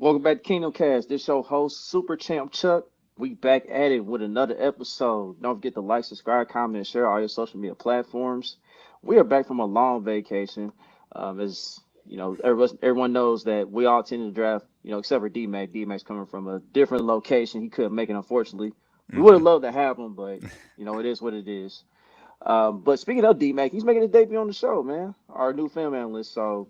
Welcome back to Kingdom Cast. This your host, Super Champ Chuck. We back at it with another episode. Don't forget to like, subscribe, comment, and share all your social media platforms. We are back from a long vacation. As you know, everyone knows that we all tend to draft, except for D-Mac. D-Mac's coming from a different location. He couldn't make it, unfortunately. We would have Mhm. loved to have him, but it is what it is. But speaking of D-Mac, he's making his debut on the show, man. Our new film analyst. So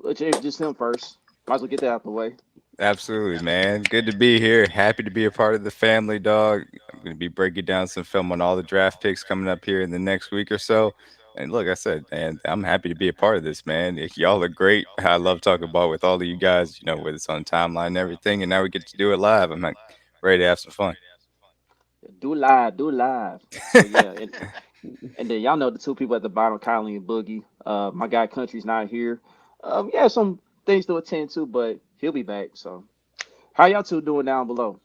let's introduce him first. Might as well get that out the way. Absolutely, man. Good to be here. Happy to be a part of the family, dog. I'm going to be breaking down some film on all the draft picks coming up here in the next week or so. And look, I said, man, I'm happy to be a part of this, man. Y'all are great. I love talking about with all of you guys, whether it's on timeline and everything. And now we get to do it live. I'm like, ready to have some fun. Do live, do live. So yeah, and then y'all know the two people at the bottom, Kylie and Boogie. My guy Country's not here. Yeah, some things to attend to, but he'll be back. So how y'all two doing down below?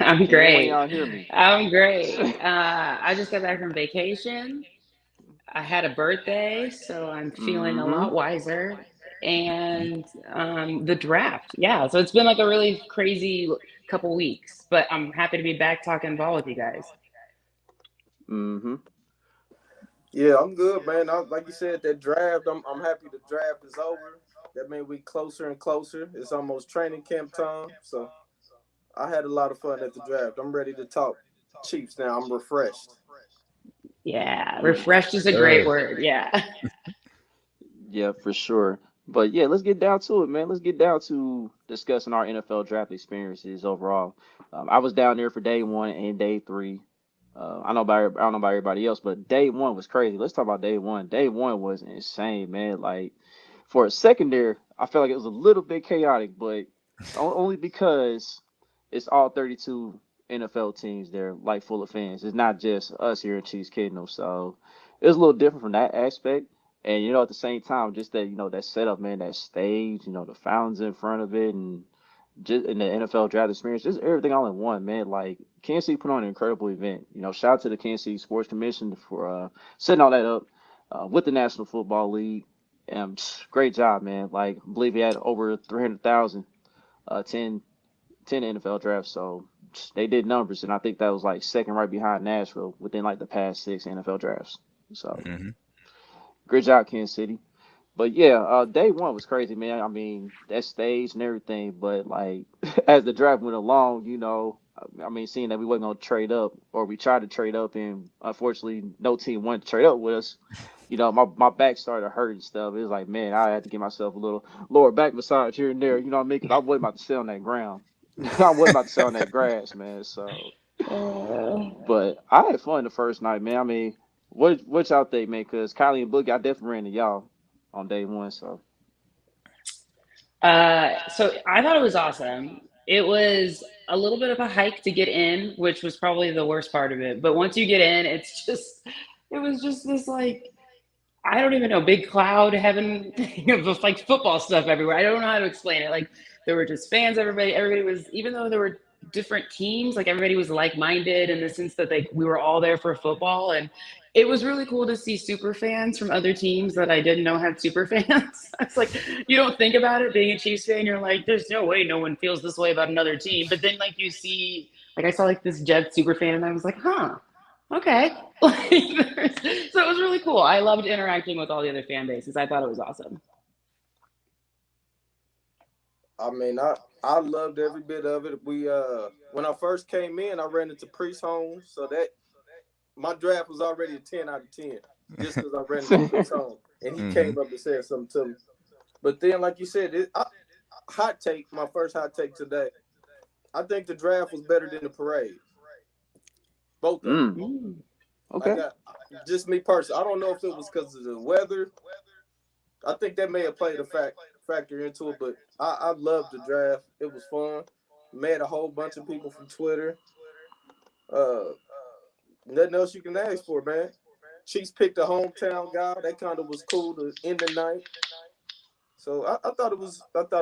I'm Can anyone of great. y'all hear me? I'm great. I just got back from vacation. I had a birthday, so I'm feeling a Mm-hmm. lot wiser. And the draft. Yeah, so it's been like a really crazy couple weeks, but I'm happy to be back talking ball with you guys. Mm-hmm. Yeah, I'm good, man. Like you said, that draft. I'm happy the draft is over. That means we closer and closer. It's almost training camp time. So I had a lot of fun at the draft. I'm ready to talk Chiefs now. I'm refreshed. Yeah, Mm. refreshed is a great Sir. word. Yeah. Yeah, for sure. But yeah, let's get down to it, man. Let's get down to discussing our NFL draft experiences overall. I was down there for day one and day three. I don't know about everybody else, but day one was crazy. Let's talk about day one. Day one was insane, man. Like for a second there, I felt like it was a little bit chaotic, but only because it's all 32 NFL teams there, like full of fans. It's not just us here in Chiefs Kingdom, so it was a little different from that aspect. And at the same time, just that that setup, man, that stage, the fountains in front of it, and just in the NFL draft experience, just everything all in one, man. Like Kansas City put on an incredible event. Shout out to the Kansas City Sports Commission for setting all that up with the National Football League. Great job, man. Like I believe he had over 300,000 10 NFL drafts, so they did numbers, and I think that was like second right behind Nashville within like the past six NFL drafts. So Hmm. great job, Kansas City. But yeah, day one was crazy, man. I mean, that stage and everything. But like, as the draft went along, I mean, seeing that we wasn't gonna trade up, or we tried to trade up, and unfortunately, no team wanted to trade up with us. My back started to hurt and stuff. It was like, man, I had to give myself a little lower back massage here and there. You know what I mean? Because I wasn't about to sit on that ground. I wasn't about to sit on that grass, man. So, but I had fun the first night, man. I mean, what y'all think, man? Because Kylie and Boogie, I definitely ran to y'all on day one. So. So I thought it was awesome. It was a little bit of a hike to get in, which was probably the worst part of it. But once you get in, it was just this like, I don't even know, big cloud heaven of like football stuff everywhere. I don't know how to explain it. Like there were just fans, everybody was, even though there were different teams, like everybody was like-minded in the sense that like we were all there for football. And it was really cool to see super fans from other teams that I didn't know had super fans. It's like you don't think about it being a Chiefs fan, you're like, there's no way no one feels this way about another team. But then like you see, like I saw like this Jets super fan and I was like, huh. Okay. Like, so it was really cool. I loved interacting with all the other fan bases. I thought it was awesome. I mean, I loved every bit of it. We when I first came in, I ran into Priest Holmes, so that my draft was already a 10 out of 10 just because I ran into Priest Holmes and he Hmm. came up and said something to me. But then, like you said, hot take, my first hot take today. I think the draft was better than the parade. Both of them. Mm, Mm. Like okay. just me personally, I don't know if it was because of the weather. I think that may have played a factor into it, but I loved the draft. It was fun. Met a whole bunch of people from Twitter. Uh, Nothing else you can ask for, man. Chiefs picked a hometown guy. That kind of was cool to end the night. So I thought it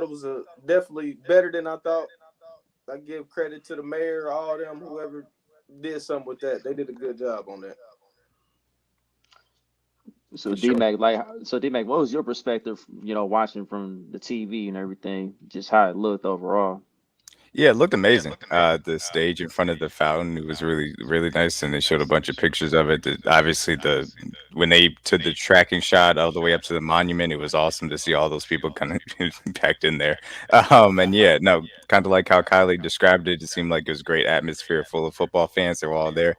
was a definitely better than I thought. I give credit to the mayor, all them, whoever did something with that. They did a good job on that. So for sure. D-Mac, D-Mac, what was your perspective, watching from the TV and everything, just how it looked overall? Yeah, it looked amazing. The stage in front of the fountain, it was really, really nice, and they showed a bunch of pictures of it. Obviously, the when they took the tracking shot all the way up to the monument, it was awesome to see all those people kind of packed in there. And yeah, no, kind of like how Kylie described it, it seemed like it was a great atmosphere full of football fans. They were all there.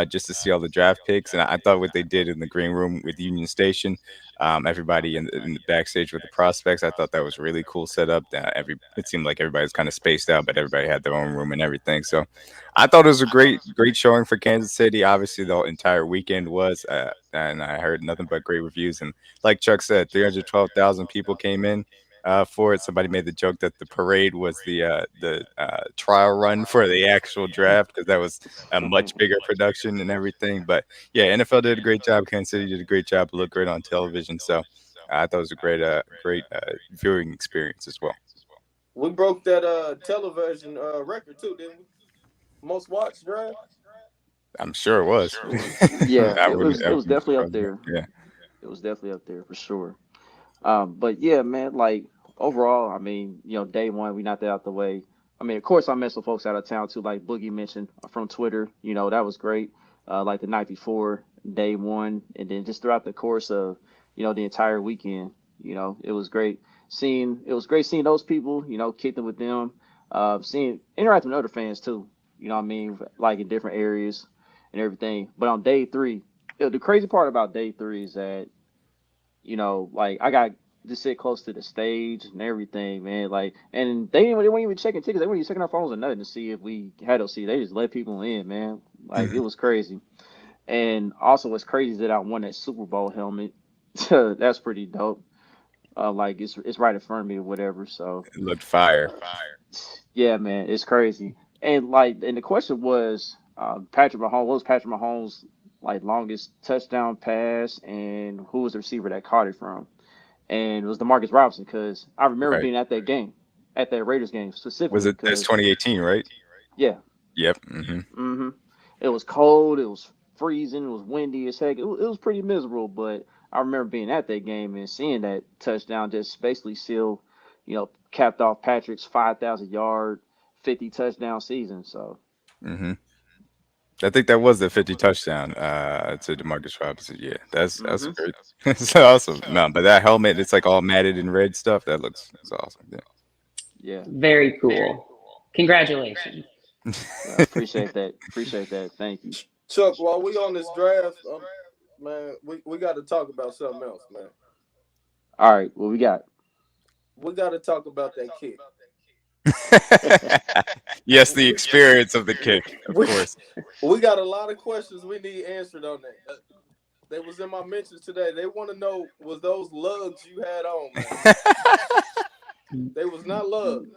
Just to see all the draft picks, and I thought what they did in the green room with Union Station, everybody in the backstage with the prospects. I thought that was a really cool setup. It seemed like everybody was kind of spaced out, but everybody had their own room and everything. So I thought it was a great showing for Kansas City. Obviously, the entire weekend was, and I heard nothing but great reviews. And like Chuck said, 312,000 people came in. For it, somebody made the joke that the parade was the trial run for the actual draft because that was a much bigger production and everything. But yeah, NFL did a great job. Kansas City did a great job. It looked great on television. So I thought it was a great viewing experience as well. We broke that television record too, didn't we? Most watched drive. I'm sure it was. Yeah, I it wouldn't. was I it was wouldn't be definitely up surprised. there. Yeah. It was definitely up there for sure. But yeah, man, like overall, I mean, day one, we knocked that out the way. I mean, of course, I met some folks out of town too, like Boogie mentioned from Twitter. That was great. Like the night before, day one, and then just throughout the course of, the entire weekend, it was great seeing. It was great seeing those people, kicking with them, seeing interacting with other fans too. You know what I mean, like in different areas and everything. But on day three, the crazy part about day three is that like I got to sit close to the stage and everything, man. Like, and they weren't even checking tickets. They weren't even checking our phones or nothing to see if we had those seats. They just let people in, man. Like, it Mhm. was crazy. And also, what's crazy is that I won that Super Bowl helmet. That's pretty dope. Like it's right in front of me or whatever. So It looked fire. yeah, man, it's crazy. And the question was, Patrick Mahomes. What was Patrick Mahomes' like longest touchdown pass, and who was the receiver that caught it from? And it was Demarcus Robinson because I remember Right. being at that game, at that Raiders game Was specifically it that's because 2018, right? yeah, Yep. Hmm. hmm it was cold, it was freezing, it was windy as heck. It was pretty miserable, but I remember being at that game and seeing that touchdown just basically seal, capped off Patrick's 5,000 yard, 50 touchdown season. So Hmm. I think that was the 50 touchdown to Demarcus Robinson. Yeah, that's hmm a great. That's awesome. No, but that helmet, it's like all matted in red stuff. That's awesome. yeah, Very cool. Congratulations. appreciate that. Thank you. Chuck, while we on this draft, man, we got to talk about something else, man. All right, what we got? We got to talk about that kick. Yes, the experience of the kick, of We, course. we got a lot of questions we need answered on that. They was in my mentions today. They want to know, was those lugs you had on, man? They was not lugs.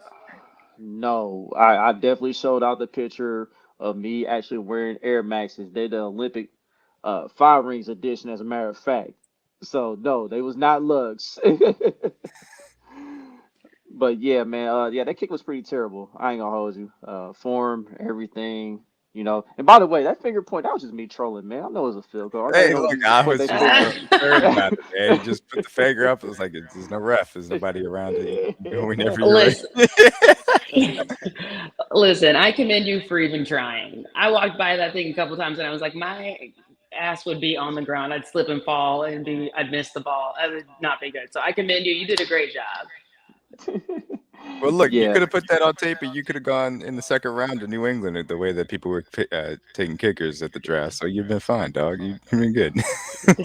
No, I definitely showed out the picture of me actually wearing Air Maxes. They're the Olympic Five Rings edition, as a matter of fact. So no, they was not lugs. But yeah, man, yeah, that kick was pretty terrible. I ain't gonna hold you. Form, everything, And by the way, that finger point, that was just me trolling, man. I know it was a field goal. I know Hey, no look, defensive I put was their just finger up. concerned about it, man. You just put the finger up. It was like there's no ref. There's nobody around it. You go whenever you're ready. Listen, listen, I commend you for even trying. I walked by that thing a couple times and I was like, my ass would be on the ground. I'd slip and fall and I'd miss the ball. That would not be good. So I commend you. You did a great job. Well, look, you Yeah. could have put that on tape, and you could have gone in the second round to New England the way that people were taking kickers at the draft. So you've been fine, dog. You've been good.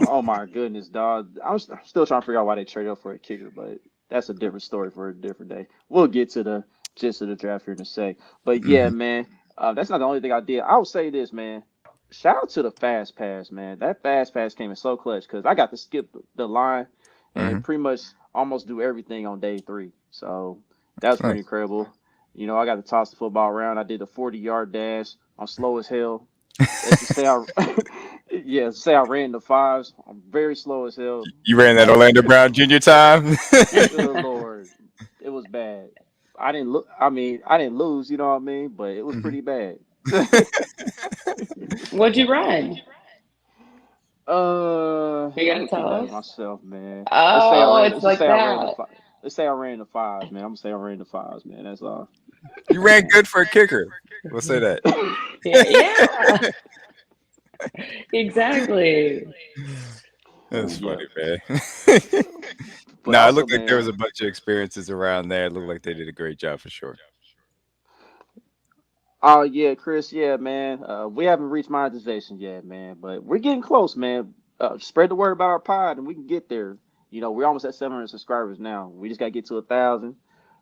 Oh my goodness, dog. I'm still trying to figure out why they traded up for a kicker, but that's a different story for a different day. We'll get to the gist of the draft here in a sec. But yeah, Hmm. man, that's not the only thing I did. I will say this, man. Shout out to the fast pass, man. That fast pass came in so clutch because I got to skip the line and Hmm. pretty much almost do everything on day three. So that was It's pretty nice. incredible. I got to toss the football around. I did a 40-yard dash. I'm slow as hell. Let's just say I, yeah, say I ran the fives. I'm very slow as hell. You ran that Bad. Orlando Brown Jr. time. Good lord, it was bad. I didn't look. I mean, I didn't lose. You know what I mean? But it was Mhm. pretty bad. What'd you run? You I'm gotta gonna keep tell that to us. myself, man. Let's say I Oh, ran. it's Let's just like say I ran the that. five. Let's say I ran the fives, man. I'm gonna say I ran the fives, man. That's all. You ran good for a kicker. We'll say that. Yeah, yeah, exactly. That's Yeah, funny, man. but No, it also, looked like there was man. a bunch of experiences around there. It looked like they did a great job for sure. Oh yeah, Chris. Yeah, man. We haven't reached monetization yet, man, but we're getting close, man. Spread the word about our pod, and we can get there. You know, we're almost at 700 subscribers now. We just gotta get to 1,000,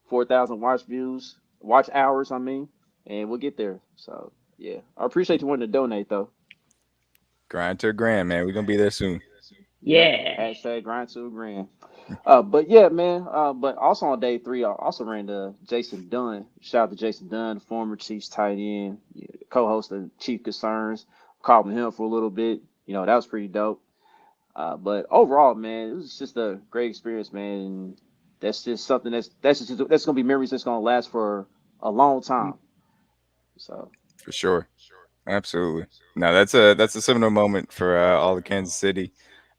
4,000 watch views, watch hours. I mean, and we'll get there. So yeah, I appreciate you wanting to donate though. Grind to a grand, man. We're gonna be there soon. Yep. Yeah. Hashtag grind to a grand. But yeah, man. But also on day three, I also ran to Jason Dunn. Shout out to Jason Dunn, former Chiefs tight end, yeah, co-host of Chief Concerns. Called with him for a little bit. You know, that was pretty dope. But overall, man, it was just a great experience, man. And that's just something that's gonna be memories that's gonna last for a long time. So For sure. Absolutely. No, that's a seminal moment for all of Kansas City.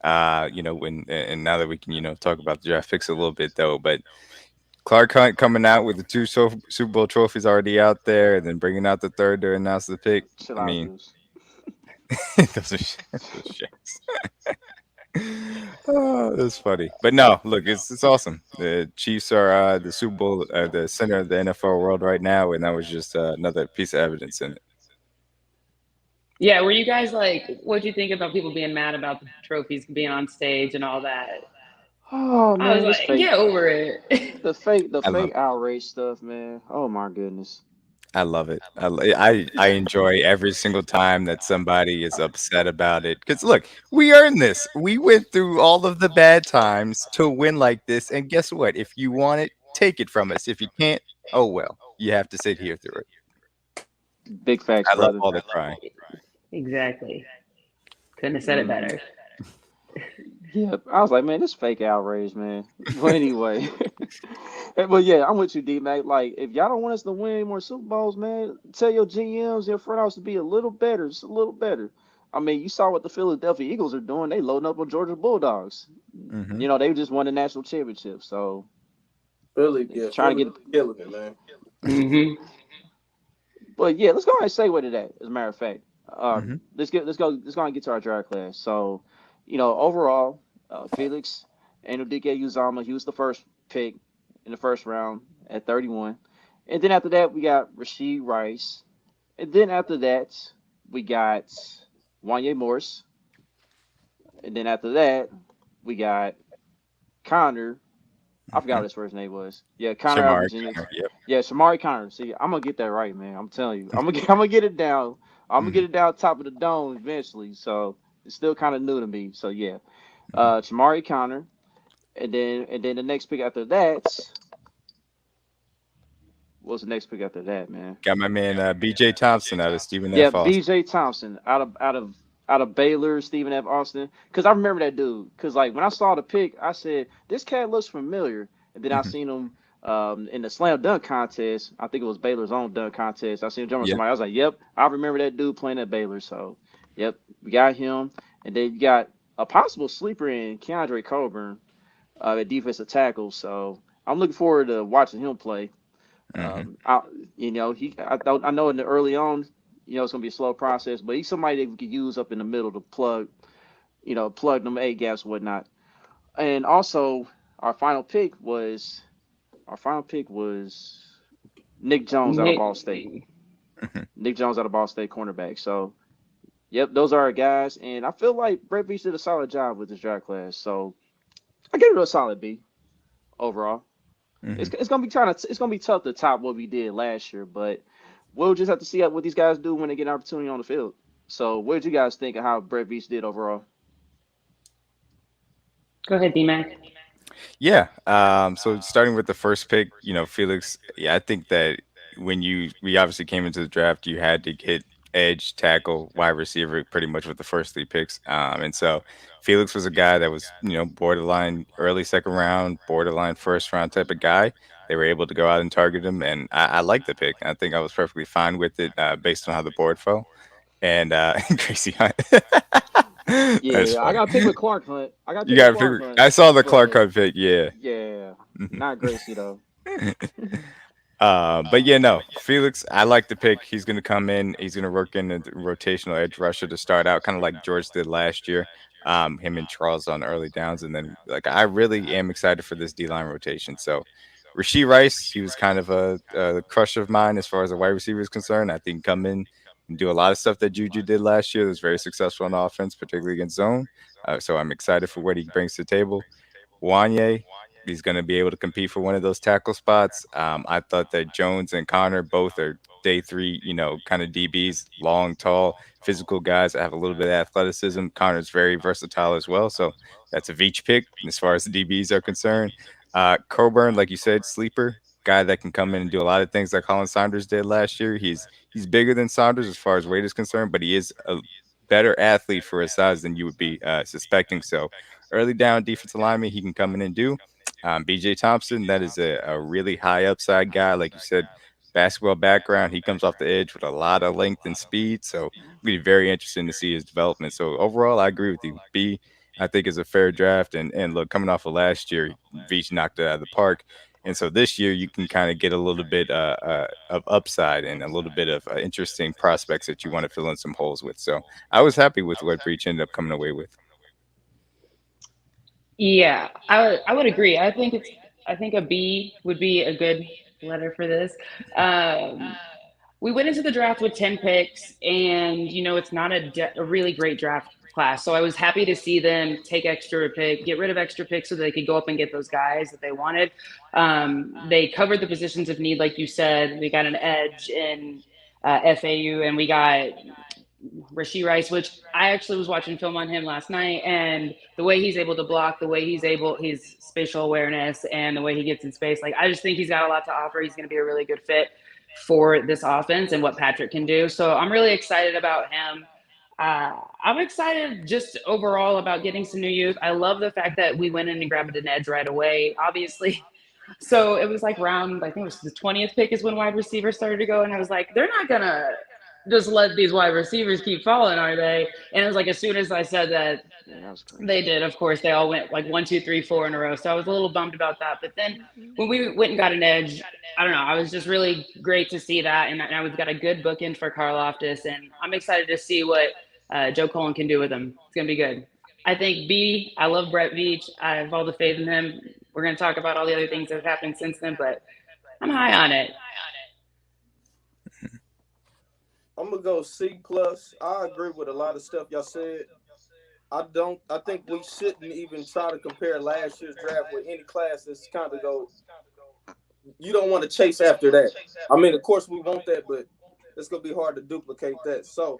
When and now that we can, talk about the draft picks a little bit though, but Clark Hunt coming out with the two Super Bowl trophies already out there, and then bringing out the third to announce the pick. chill I out, mean, Juice. those shakes. Oh, that's funny. But no, look, it's awesome. The Chiefs are the Super Bowl, the center of the NFL world right now, and that was just another piece of evidence in it. Yeah, were you guys like, what'd you think about people being mad about the trophies being on stage and all that? Oh I was man, this like, fake, get over it. the I love fake outrage stuff, man. Oh my goodness. I love it. I enjoy every single time that somebody is upset about it. Because look, we earned this. We went through all of the bad times to win like this. And guess what? If you want it, take it from us. If you can't, oh well. You have to sit here through it. Big facts, I love brother. all the crying. Exactly. Couldn't have said it Hmm. better. Yeah, I was like, man, this fake outrage, man. But anyway, but yeah, I'm with you, D-Mac. Like, if y'all don't want us to win any more Super Bowls, man, tell your GMs, your front office to be a little better, just a little better. I mean, you saw what the Philadelphia Eagles are doing. They loading up on Georgia Bulldogs. Hmm. You know, they just won the national championship. So Philly, they're yeah, trying to Philly get. killing it, man. Hmm. But yeah, let's go ahead and segue to that. As a matter of fact, Hmm. let's go and get to our draft class. So, you know, overall, Felix Anudike Uzama, he was the first pick in the first round at 31, and then after that we got Rasheed Rice, and then after that we got Wanye Morse, and then after that we got Connor. I forgot what Hmm. his first name was. Yeah, Connor out of Shamar Virginia. Connor. Yep. Yeah, Shamari Connor. See, I'm gonna get that right, man. I'm telling you, I'm gonna get it down. I'm gonna Hmm. get it down top of the dome eventually. So it's still kind of new to me. So yeah, Shamari Connor, and then the next pick after that. What was the next pick after that, man? Got my man B.J. Thompson out of Stephen Yeah, F. Austin. B.J. Thompson out of Baylor, Stephen F. Austin. Cause I remember that dude. Cause like when I saw the pick, I said this cat looks familiar, and then I Hmm. seen him in the slam dunk contest. I think it was Baylor's own dunk contest. I seen him jump on Yeah. somebody. I was like, yep, I remember that dude playing at Baylor. So, yep, we got him, and then you got a possible sleeper in Keandre Coburn at defensive tackle. So I'm looking forward to watching him play. Hmm. I, I know in the early on, it's gonna be a slow process, but he's somebody that we could use up in the middle to plug them A gaps and whatnot. And also, our final pick was our final pick was Nick Jones out of Ball State. Nick. Nick Jones out of Ball State cornerback. So, yep, those are our guys, and I feel like Brett Veach did a solid job with this draft class. So, I give it a solid B overall. Hmm. It's gonna be tough to top what we did last year, but we'll just have to see what these guys do when they get an opportunity on the field. So, what did you guys think of how Brett Veach did overall? Go ahead, D-Mac. Yeah. So starting with the first pick, Felix. Yeah, I think that we obviously came into the draft, you had to get edge, tackle, wide receiver, pretty much with the first three picks. And so Felix was a guy that was borderline early second round, borderline first round type of guy. They were able to go out and target him, and I like the pick. I think I was perfectly fine with it based on how the board fell. And Gracie Hunt. That's Yeah, I funny. got to pick with Clark Hunt. I got to You pick with got to Clark figure. Hunt, I saw the Clark but Hunt pick. Yeah. yeah, Mhm. not Gracie though. But yeah, no, Felix, I like the pick. He's going to come in. He's going to work in the rotational edge rusher to start out, kind of like George did last year. Him and Charles on early downs, and then like I really am excited for this D line rotation. So, Rasheed Rice, he was kind of a crush of mine as far as the wide receiver is concerned. I think come in and do a lot of stuff that Juju did last year. That was very successful on offense, particularly against zone. So I'm excited for what he brings to the table. Wanye, he's going to be able to compete for one of those tackle spots. I thought that Jones and Connor both are day three, kind of DBs, long, tall, physical guys that have a little bit of athleticism. Connor's very versatile as well. So that's a Veach pick as far as the DBs are concerned. Coburn, like you said, sleeper guy that can come in and do a lot of things like Colin Saunders did last year. He's bigger than Saunders as far as weight is concerned, but he is a better athlete for his size than you would be suspecting. So early down defensive lineman, he can come in and do. BJ Thompson, that is a really high upside guy. Like you said, basketball background. He comes off the edge with a lot of length and speed. So it'll be very interesting to see his development. So overall, I agree with you. B, I think is a fair draft. And look, coming off of last year, Veach knocked it out of the park. And so this year, you can kind of get a little bit of upside and a little bit of interesting prospects that you want to fill in some holes with. So I was happy with what Veach ended up coming away with. Yeah, I would agree. I think a B would be a good letter for this. Um, we went into the draft with 10 picks, and it's not a really great draft class. So I was happy to see them take get rid of extra picks so they could go up and get those guys that they wanted. They covered the positions of need, like you said. We got an edge in FAU, and we got Rasheed Rice, which I actually was watching film on him last night, and the way he's able to block, the way his spatial awareness, and the way he gets in space, like I just think he's got a lot to offer. He's going to be a really good fit for this offense and what Patrick can do. So I'm really excited about him. I'm excited just overall about getting some new youth. I love the fact that we went in and grabbed an edge right away. Obviously, so it was like round, I think it was the 20th pick is when wide receivers started to go. And I was like, they're not going to just let these wide receivers keep falling, are they? And it was like, as soon as I said that, Yeah, that was crazy. they did. Of course, they all went like 1, 2, 3, 4 in a row. So I was a little bummed about that. But then when we went and got an edge, I don't know. I was just really great to see that. And now we've got a good bookend for Karl Loftus. And I'm excited to see what Joe Cullen can do with him. It's going to be good. I think B, I love Brett Veach. I have all the faith in him. We're going to talk about all the other things that have happened since then, but I'm high on it. I'm gonna go C plus. I agree with a lot of stuff y'all said. I don't. I think we shouldn't even try to compare last year's draft with any class that's kind of go. You don't want to chase after that. I mean, of course we want that, but it's gonna be hard to duplicate that. So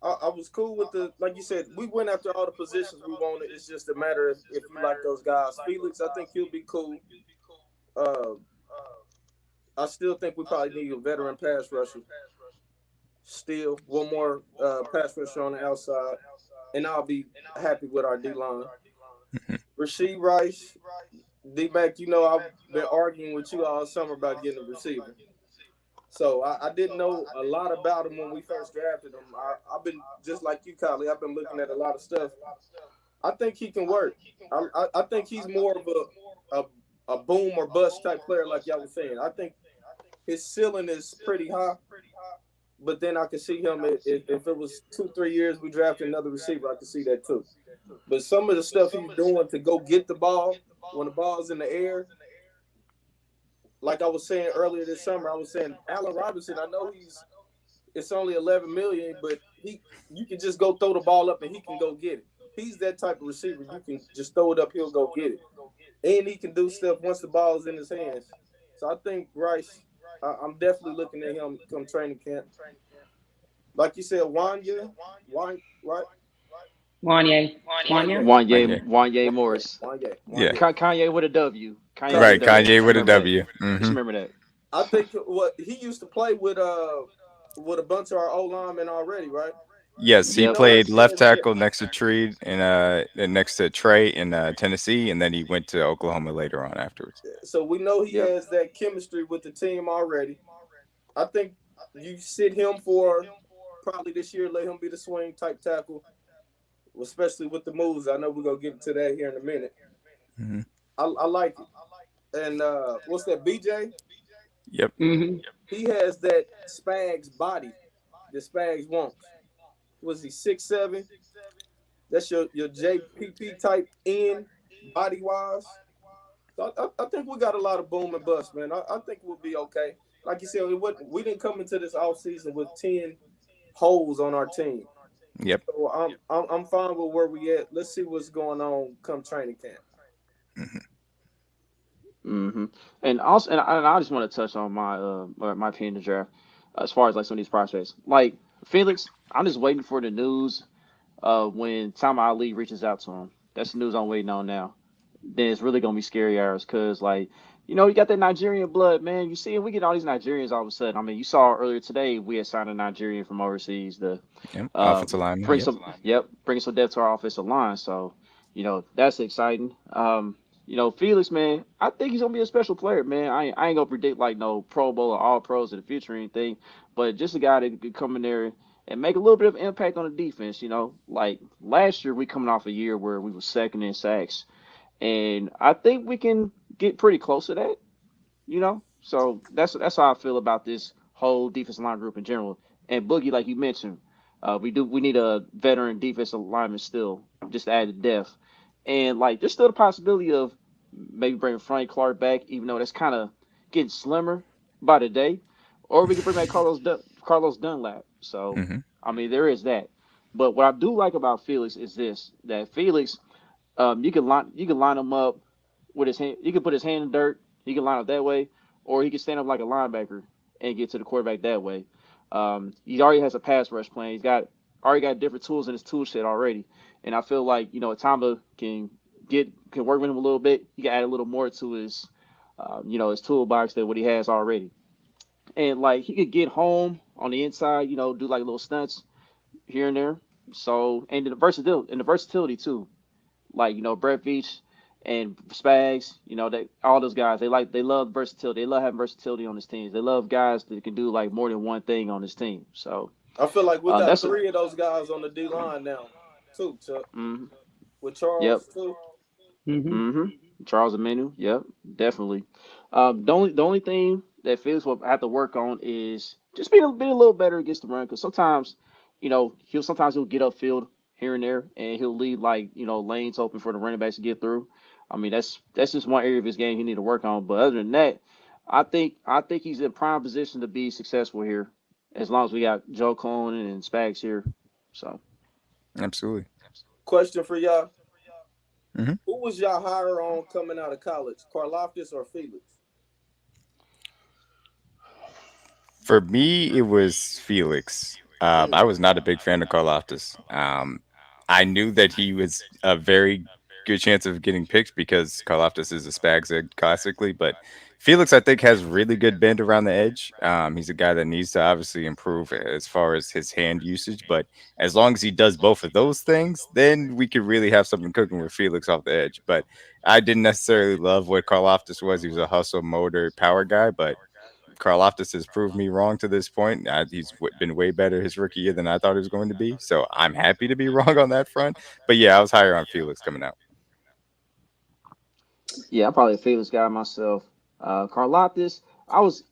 I was cool with like you said, we went after all the positions we wanted. It's just a matter of if you like those guys. Felix, I think he'll be cool. Uh, I still think we probably need a veteran pass rusher. Still, one more pass rusher on the outside, and I'll be happy with our D line. Rasheed Rice, D-Mac, I've been arguing with you all summer about getting a receiver. So I didn't know a lot about him when we first drafted him. I've been just like you, Kylie. I've been looking at a lot of stuff. I think he can work. I think he's more of a boom or bust type player, like y'all was saying. I think his ceiling is pretty high, but then I could see him if it was 2, 3 years we drafted another receiver. I could see that too. But some of the stuff he's doing to go get the ball when the ball's in the air, like I was saying earlier this summer, I was saying Allen Robinson. I know it's only 11 million, but you can just go throw the ball up and he can go get it. He's that type of receiver. You can just throw it up, he'll go get it, and he can do stuff once the ball is in his hands. So I think Rice. I'm definitely looking at him come training camp. Like you said, right? Wanye. Wanya? Wanye, Wanye Okay. Wanye Morris. Yeah. Wanye. Kanye with a W. Kanye with a Right. Kanye. W. Kanye Just with a remember that. W. Just Hmm. remember that. I think what he used to play with a bunch of our O linemen already, right? Yes, he We Yep. know played he left has that. tackle next to Tree and next to Trey in Tennessee, and then he went to Oklahoma later on afterwards. So we know he Yep. has that chemistry with the team already. I think you sit him for probably this year, let him be the swing type tackle. especially with the moves. I know we're gonna get into that here in a minute. Hmm. I like it. And what's that, BJ? Yep. Hmm. He has that Spags body that Spags wants. Was he 6'7"? That's your JPP type in body wise. So I think we got a lot of boom and bust, man. I think we'll be okay. Like you said, we didn't come into this off season with 10 holes on our team. Yep. So I'm fine with where we at. Let's see what's going on come training camp. Hmm. Hmm. And also, and I just want to touch on my opinion of the draft as far as like some of these prospects. Like Felix, I'm just waiting for the news when Tom Ali reaches out to him. That's the news I'm waiting on now. Then it's really gonna be scary hours because like you got that Nigerian blood, man. You see, we get all these Nigerians all of a sudden. I mean, you saw earlier today we had signed a Nigerian from overseas to Yep. uh, Offensive lineman. bring Yep. some bring some depth to our offensive line. So that's exciting. Felix, man, I think he's gonna be a special player, man. I ain't gonna predict like no Pro Bowl or All Pros in the future or anything, but just a guy that could come in there and make a little bit of impact on the defense. Like last year we coming off a year where we were second in sacks, and I think we can get pretty close to that. So that's how I feel about this whole defensive line group in general. And Boogie, like you mentioned, we need a veteran defensive lineman still, just to add the depth. And like there's still the possibility of maybe bringing Frank Clark back, even though that's kind of getting slimmer by the day. Or we could bring back Carlos Dunlap. So Hmm. I mean there is that. But what I do like about Felix is this: that Felix, you can line him up with his hand. You can put his hand in dirt. He can line up that way, or he can stand up like a linebacker and get to the quarterback that way. He already has a pass rush plan. He's already got different tools in his tool set already, and I feel like Atamba can work with him a little bit. He can add a little more to his toolbox than what he has already, and like he could get home on the inside. Do like little stunts here and there. So and the versatility too, like Brett Veach and Spags, they all those guys they love versatility. They love having versatility on his teams. They love guys that can do like more than one thing on his team. So I feel like we got that's a three of those guys on the D line now, too, Chuck. mm, With yep. Charles too. Hmm. Hmm. Charles Amenu, yep, definitely. The only thing that Felix will have to work on is just being a little better against the run because sometimes, he'll get upfield here and there and he'll leave like lanes open for the running backs to get through. I mean that's just one area of his game he need to work on. But other than that, I think he's in prime position to be successful here as long as we got Joe Clone and Spags here. So. Absolutely. Question for y'all: Hmm. who was y'all higher on coming out of college, Karlaftis or Felix? For me, it was Felix. I was not a big fan of Karlaftis. I knew that he was a very good chance of getting picked because Karlaftis is a Spags egg classically, but Felix, I think, has really good bend around the edge. He's a guy that needs to obviously improve as far as his hand usage, but as long as he does both of those things, then we could really have something cooking with Felix off the edge. But I didn't necessarily love what Karlaftis was. He was a hustle motor power guy, but Karlaftis has proved me wrong to this point. He's been way better his rookie year than I thought he was going to be. So I'm happy to be wrong on that front. But yeah, I was higher on Felix coming out. Yeah, I'm probably a Felix guy myself. Karlaftis, I ain't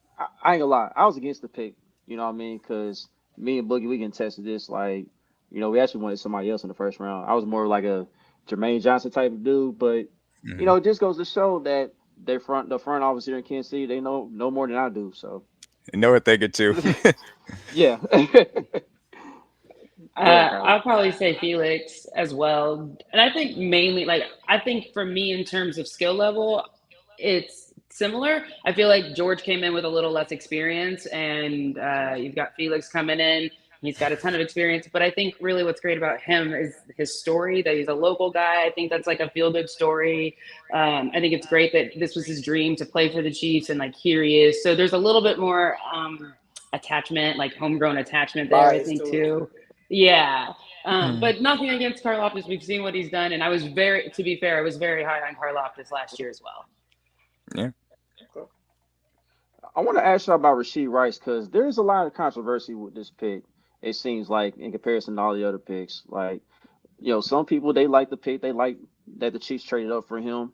gonna lie, I was against the pick. You know what I mean? Because me and Boogie, we can test this. Like, we actually wanted somebody else in the first round. I was more like a Jermaine Johnson type of dude, but Hmm. it just goes to show that the front office here in Kansas City, they know more than I do. So, You know what they get to. yeah. Go ahead, Kyler. I'll probably say Felix as well, and I think mainly like I think for me in terms of skill level, it's similar. I feel like George came in with a little less experience, and you've got Felix coming in. He's got a ton of experience, but I think really what's great about him is his story. That he's a local guy. I think that's like a feel good story. I think it's great that this was his dream to play for the Chiefs, and like here he is. So there's a little bit more attachment, like homegrown attachment there. I Bias think to it. too. Yeah. Mm. But nothing against Karloftis. We've seen what he's done, and to be fair, I was very high on Karloftis last year as well. Yeah. Okay. I want to ask you about Rasheed Rice because there's a lot of controversy with this pick. It seems like in comparison to all the other picks, like. Some people they like the pick, they like that the Chiefs traded up for him.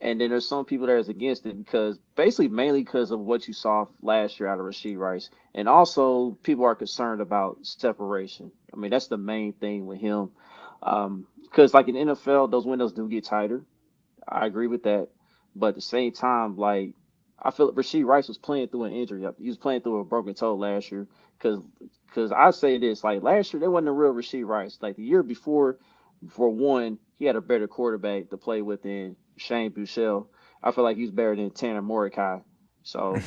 And then there's some people that is against it because basically mainly because of what you saw last year out of Rasheed Rice. And also people are concerned about separation. I mean, that's the main thing with him. Because like in the NFL, those windows do get tighter. I agree with that. But at the same time, like I feel like Rasheed Rice was playing through an injury. He was playing through a broken toe last year. Because I say this, like last year, there wasn't a real Rasheed Rice. Like the year before, for one, he had a better quarterback to play with than Shane Buechele. I feel like he's better than Tanner Mordecai. So,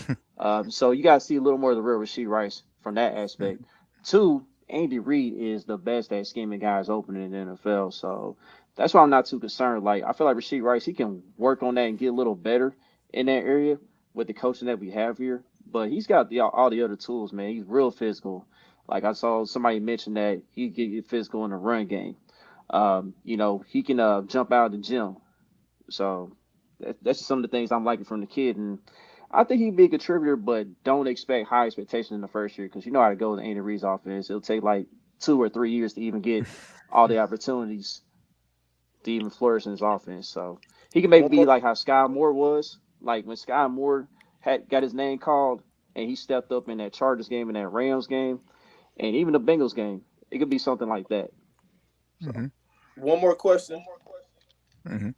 so you got to see a little more of the real Rasheed Rice from that aspect. Two, Andy Reid is the best at scheming guys open in the NFL. So that's why I'm not too concerned. Like I feel like Rasheed Rice, he can work on that and get a little better in that area with the coaching that we have here. But he's got all the other tools, man. He's real physical. Like I saw somebody mention that he can get physical in the run game. He can jump out of the gym. So that's just some of the things I'm liking from the kid, and I think he'd be a contributor, but don't expect high expectations in the first year because you know how to go with Andy Reid's offense. It'll take like 2 or 3 years to even get all the opportunities to even flourish in his offense. So he can maybe One be more, like how Sky Moore was, like when Sky Moore had got his name called and he stepped up in that Chargers game and that Rams game and even the Bengals game. It could be something like that. So Mm-hmm. one more question. Mm-hmm.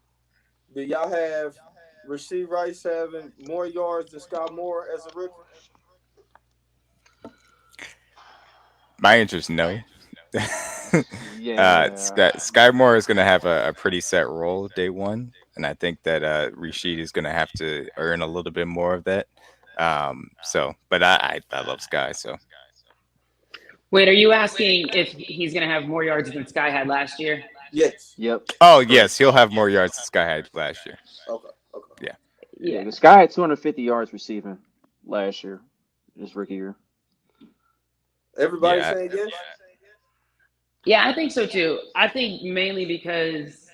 Do y'all have Rasheed Rice having more yards than Scott Moore as a rookie? My interest, no. yeah, Sky Moore is going to have a pretty set role day one, and I think that Rashid is going to have to earn a little bit more of that. But I love Sky, so Wait, are you asking if he's going to have more yards than Sky had last year? Yes. yep, oh correct. yes, he'll have more yards than Sky had last year. Okay. Okay. Yeah. Yeah, Yeah. this guy had 250 yards receiving last year, his rookie year. Everybody Yeah. saying yes? Yeah, I think so too. I think mainly because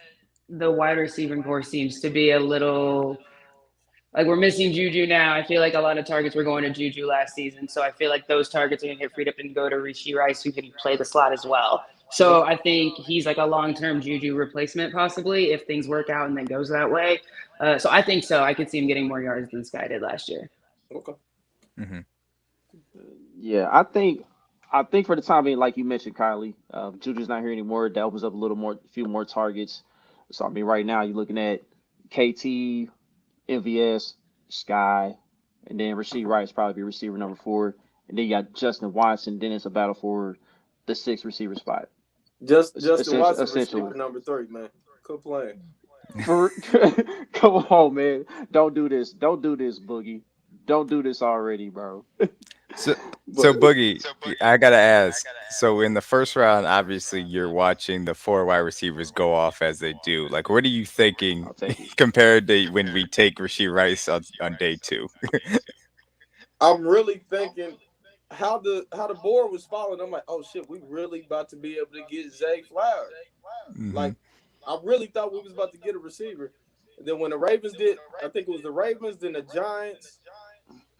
the wide receiving core seems to be a little like we're missing Juju now. I feel like a lot of targets were going to Juju last season. So I feel like those targets are going to get freed up and go to Rishi Rice, who can play the slot as well. Mhm. So I think he's like a long term Juju replacement, possibly, if things work out and then goes that way. So I think so. I could see him getting more yards than Sky did last year. Okay. Hmm. Yeah, I think for the time being, like you mentioned, Kylie, Juju's not here anymore. That opens up a little more, a few more targets. So I mean, right now you're looking at KT, MVS, Sky, and then Rasheed Rice probably be receiver number four, and then you got Justin Watson. Then it's a battle for the sixth receiver spot. Just Justin Watson receiver Essentially. number 3, man. Quit playing. For come on, man, don't do this. Don't do this, Boogie. Don't do this already, bro. So, But so Boogie, I gotta ask. So in the first round, obviously you're watching the four wide receivers go off as they do. Like, what are you thinking I'll take it. compared to when we take Rasheed Rice on day two? I'm really thinking how the board was falling. I'm like, oh shit, we really about to be able to get Zay Flowers. Hmm. Like, I really thought we was about to get a receiver. And then when the Ravens did, I think it was the Ravens, then the Giants.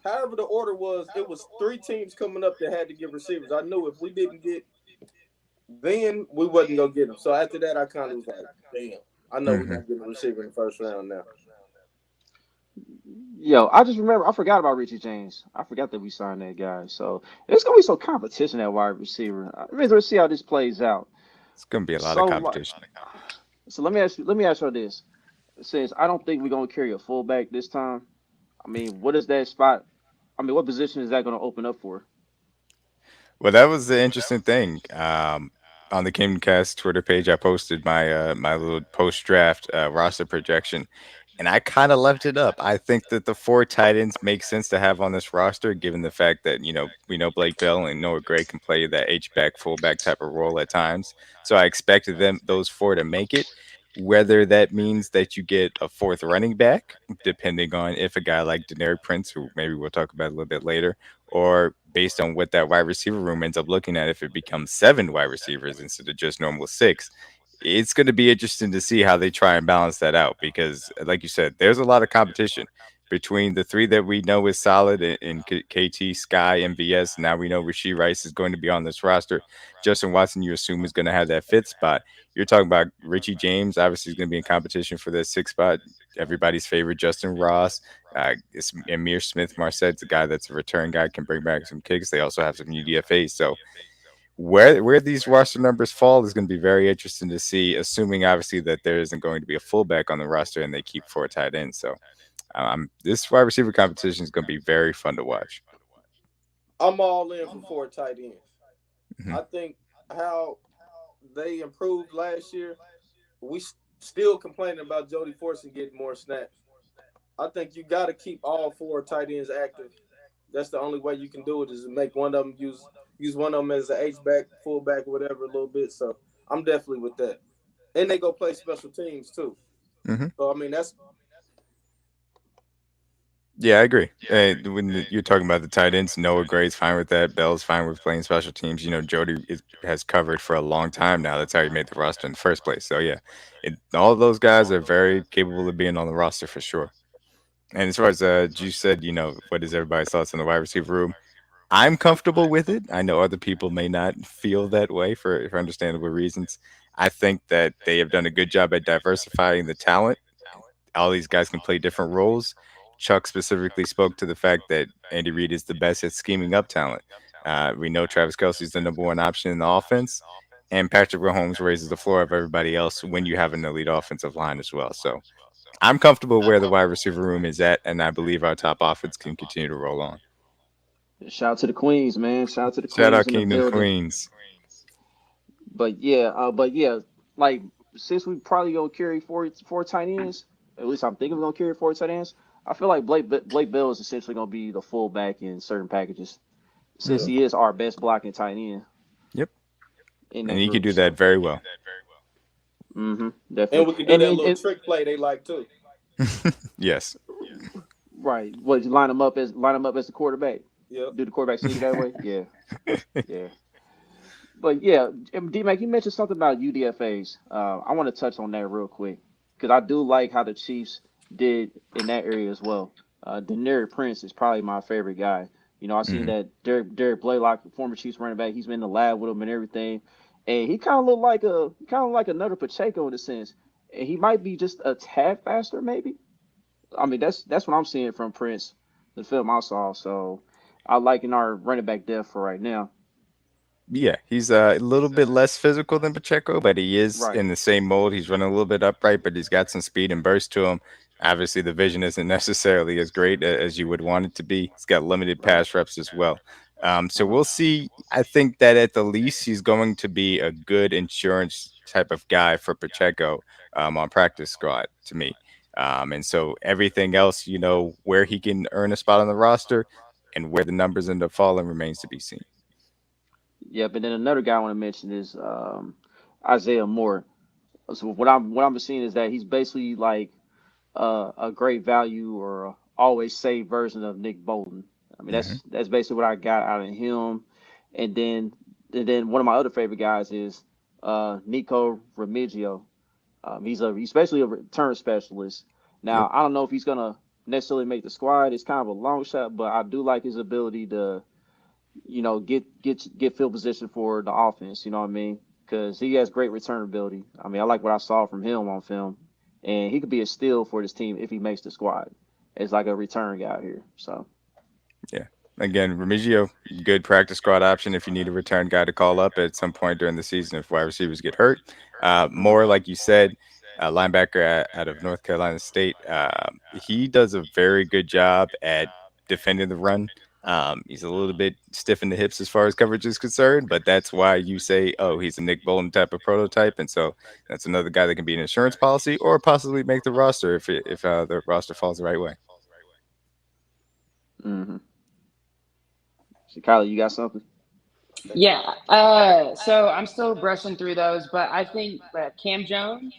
However, the order was, it was 3 teams coming up that had to get receivers. I knew if we didn't get, then we wasn't gonna get them. So after that, I kind of was like, damn, I know we're Hmm. not getting a receiver in the first round now. Yo, I just remember I forgot about Richie James. I forgot that we signed that guy. So it's gonna be some competition at wide receiver. I mean, let's see how this plays out. It's gonna be a lot of So, like, competition. so let me ask you this. Since I don't think we're gonna carry a fullback this time, I mean, what is that spot? I mean, what position is that gonna open up for? Well, that was the interesting thing. On the Kast Twitter page, I posted my little post draft roster projection, and I kind of left it up. I think that the four tight ends make sense to have on this roster, given the fact that we know Blake Bell and Noah Gray can play that H back fullback type of role at times. So I expected those four to make it. Whether that means that you get a fourth running back, depending on if a guy like Denaric Prince, who maybe we'll talk about a little bit later, or based on what that wide receiver room ends up looking at, if it becomes seven wide receivers instead of just normal six, it's going to be interesting to see how they try and balance that out because, like you said, there's a lot of competition. between the three that we know is solid in KT, Sky, MVS. Now we know Rasheed Rice is going to be on this roster. Justin Watson, you assume, is going to have that fifth spot. You're talking about Richie James, obviously, is going to be in competition for that sixth spot. Everybody's favorite, Justin Ross. It's Amir Smith Marsette's a guy that's a return guy, can bring back some kicks. They also have some UDFAs. So where these roster numbers fall is going to be very interesting to see, assuming obviously that there isn't going to be a fullback on the roster and they keep four tight ends. So this wide receiver competition is going to be very fun to watch. I'm all in for 4 tight ends. Mm-hmm. I think how they improved last year, we still complaining about Jody Fortson getting more snaps. I think you got to keep all 4 tight ends active. That's the only way you can do it, is to make one of them use one of them as an H back, fullback, whatever, a little bit. So I'm definitely with that. And they go play special teams too. Mm-hmm. So I mean that's Yeah, I agree. You're talking about the tight ends, Noah Gray's fine with that. Bell's fine with playing special teams. Jody has covered for a long time now. That's how he made the roster in the first place. So yeah, all of those guys are very capable of being on the roster for sure. And as far as you said, what is everybody's thoughts on the wide receiver room? I'm comfortable with it. I know other people may not feel that way for understandable reasons. I think that they have done a good job at diversifying the talent. All these guys can play different roles. Chuck specifically spoke to the fact that Andy Reid is the best at scheming up talent. We know Travis Kelsey's the number one option in the offense, and Patrick Mahomes raises the floor of everybody else when you have an elite offensive line as well. So I'm comfortable where the wide receiver room is at, and I believe our top offense can continue to roll on. Shout out to the Queens, man. Shout out to the Shout Queens out in the Kingdom building. Queens. But yeah, like since we probably gonna carry four tight ends, at least I'm thinking we're gonna carry 4 tight ends. I feel like Blake Bell is essentially gonna be the fullback in certain packages, since yeah. he is our best blocking tight end Yep, in and that he can group. do that So, very well. And definitely. we can do that little And trick play they like too. Yes. right, what you line him up as the quarterback? Yep. Do the quarterback sneak that way? Yeah, yeah. But yeah, D-Mac, you mentioned something about UDFA's. I want to touch on that real quick because I do like how the Chiefs did in that area as well. Denarius Prince is probably my favorite guy. I seen Mhm. that Derek Blaylock, the former Chiefs running back, he's been in the lab with him and everything, and he kind of like another Pacheco in a sense, and he might be just a tad faster, maybe. I mean, that's what I'm seeing from Prince, the film I saw. So I like in our running back depth for right now. Yeah, he's a little bit less physical than Pacheco, but he is Right. in the same mold. He's running a little bit upright, but he's got some speed and burst to him. Obviously, the vision isn't necessarily as great as you would want it to be. He's got limited Right. pass reps as well. So Uh-huh. we'll see. I think that at the least, he's going to be a good insurance type of guy for Pacheco on practice squad to me. And so everything else, where he can earn a spot on the roster and where the numbers end up falling remains to be seen. Yeah, but then another guy I want to mention is Isaiah Moore. So what I'm seeing is that he's basically like a great value or a always safe version of Nick Bolton. I mean Hmm. that's basically what I got out of him. And then one of my other favorite guys is Nico Remigio. He's basically a return specialist. Yep. Now I don't know if he's gonna necessarily make the squad. It's kind of a long shot, but I do like his ability to get field position for the offense. You know what I mean? Because he has great return ability. I mean, I like what I saw from him on film, and he could be a steal for this team if he makes the squad. It's like a return guy here. So Yeah. Again, Remigio, good practice squad option if you need a return guy to call up at some point during the season if wide receivers get hurt. mhm. More like you said, linebacker out of North Carolina State. He does a very good job at defending the run. He's a little bit stiff in the hips as far as coverage is concerned, but that's why you say, oh, he's a Nick Bolton type of prototype. And so that's another guy that can be an insurance policy or possibly make the roster if the roster falls the right way. Mhm. So Kylie, you got something? Yeah. So I'm still brushing through those, but I think that Cam Jones,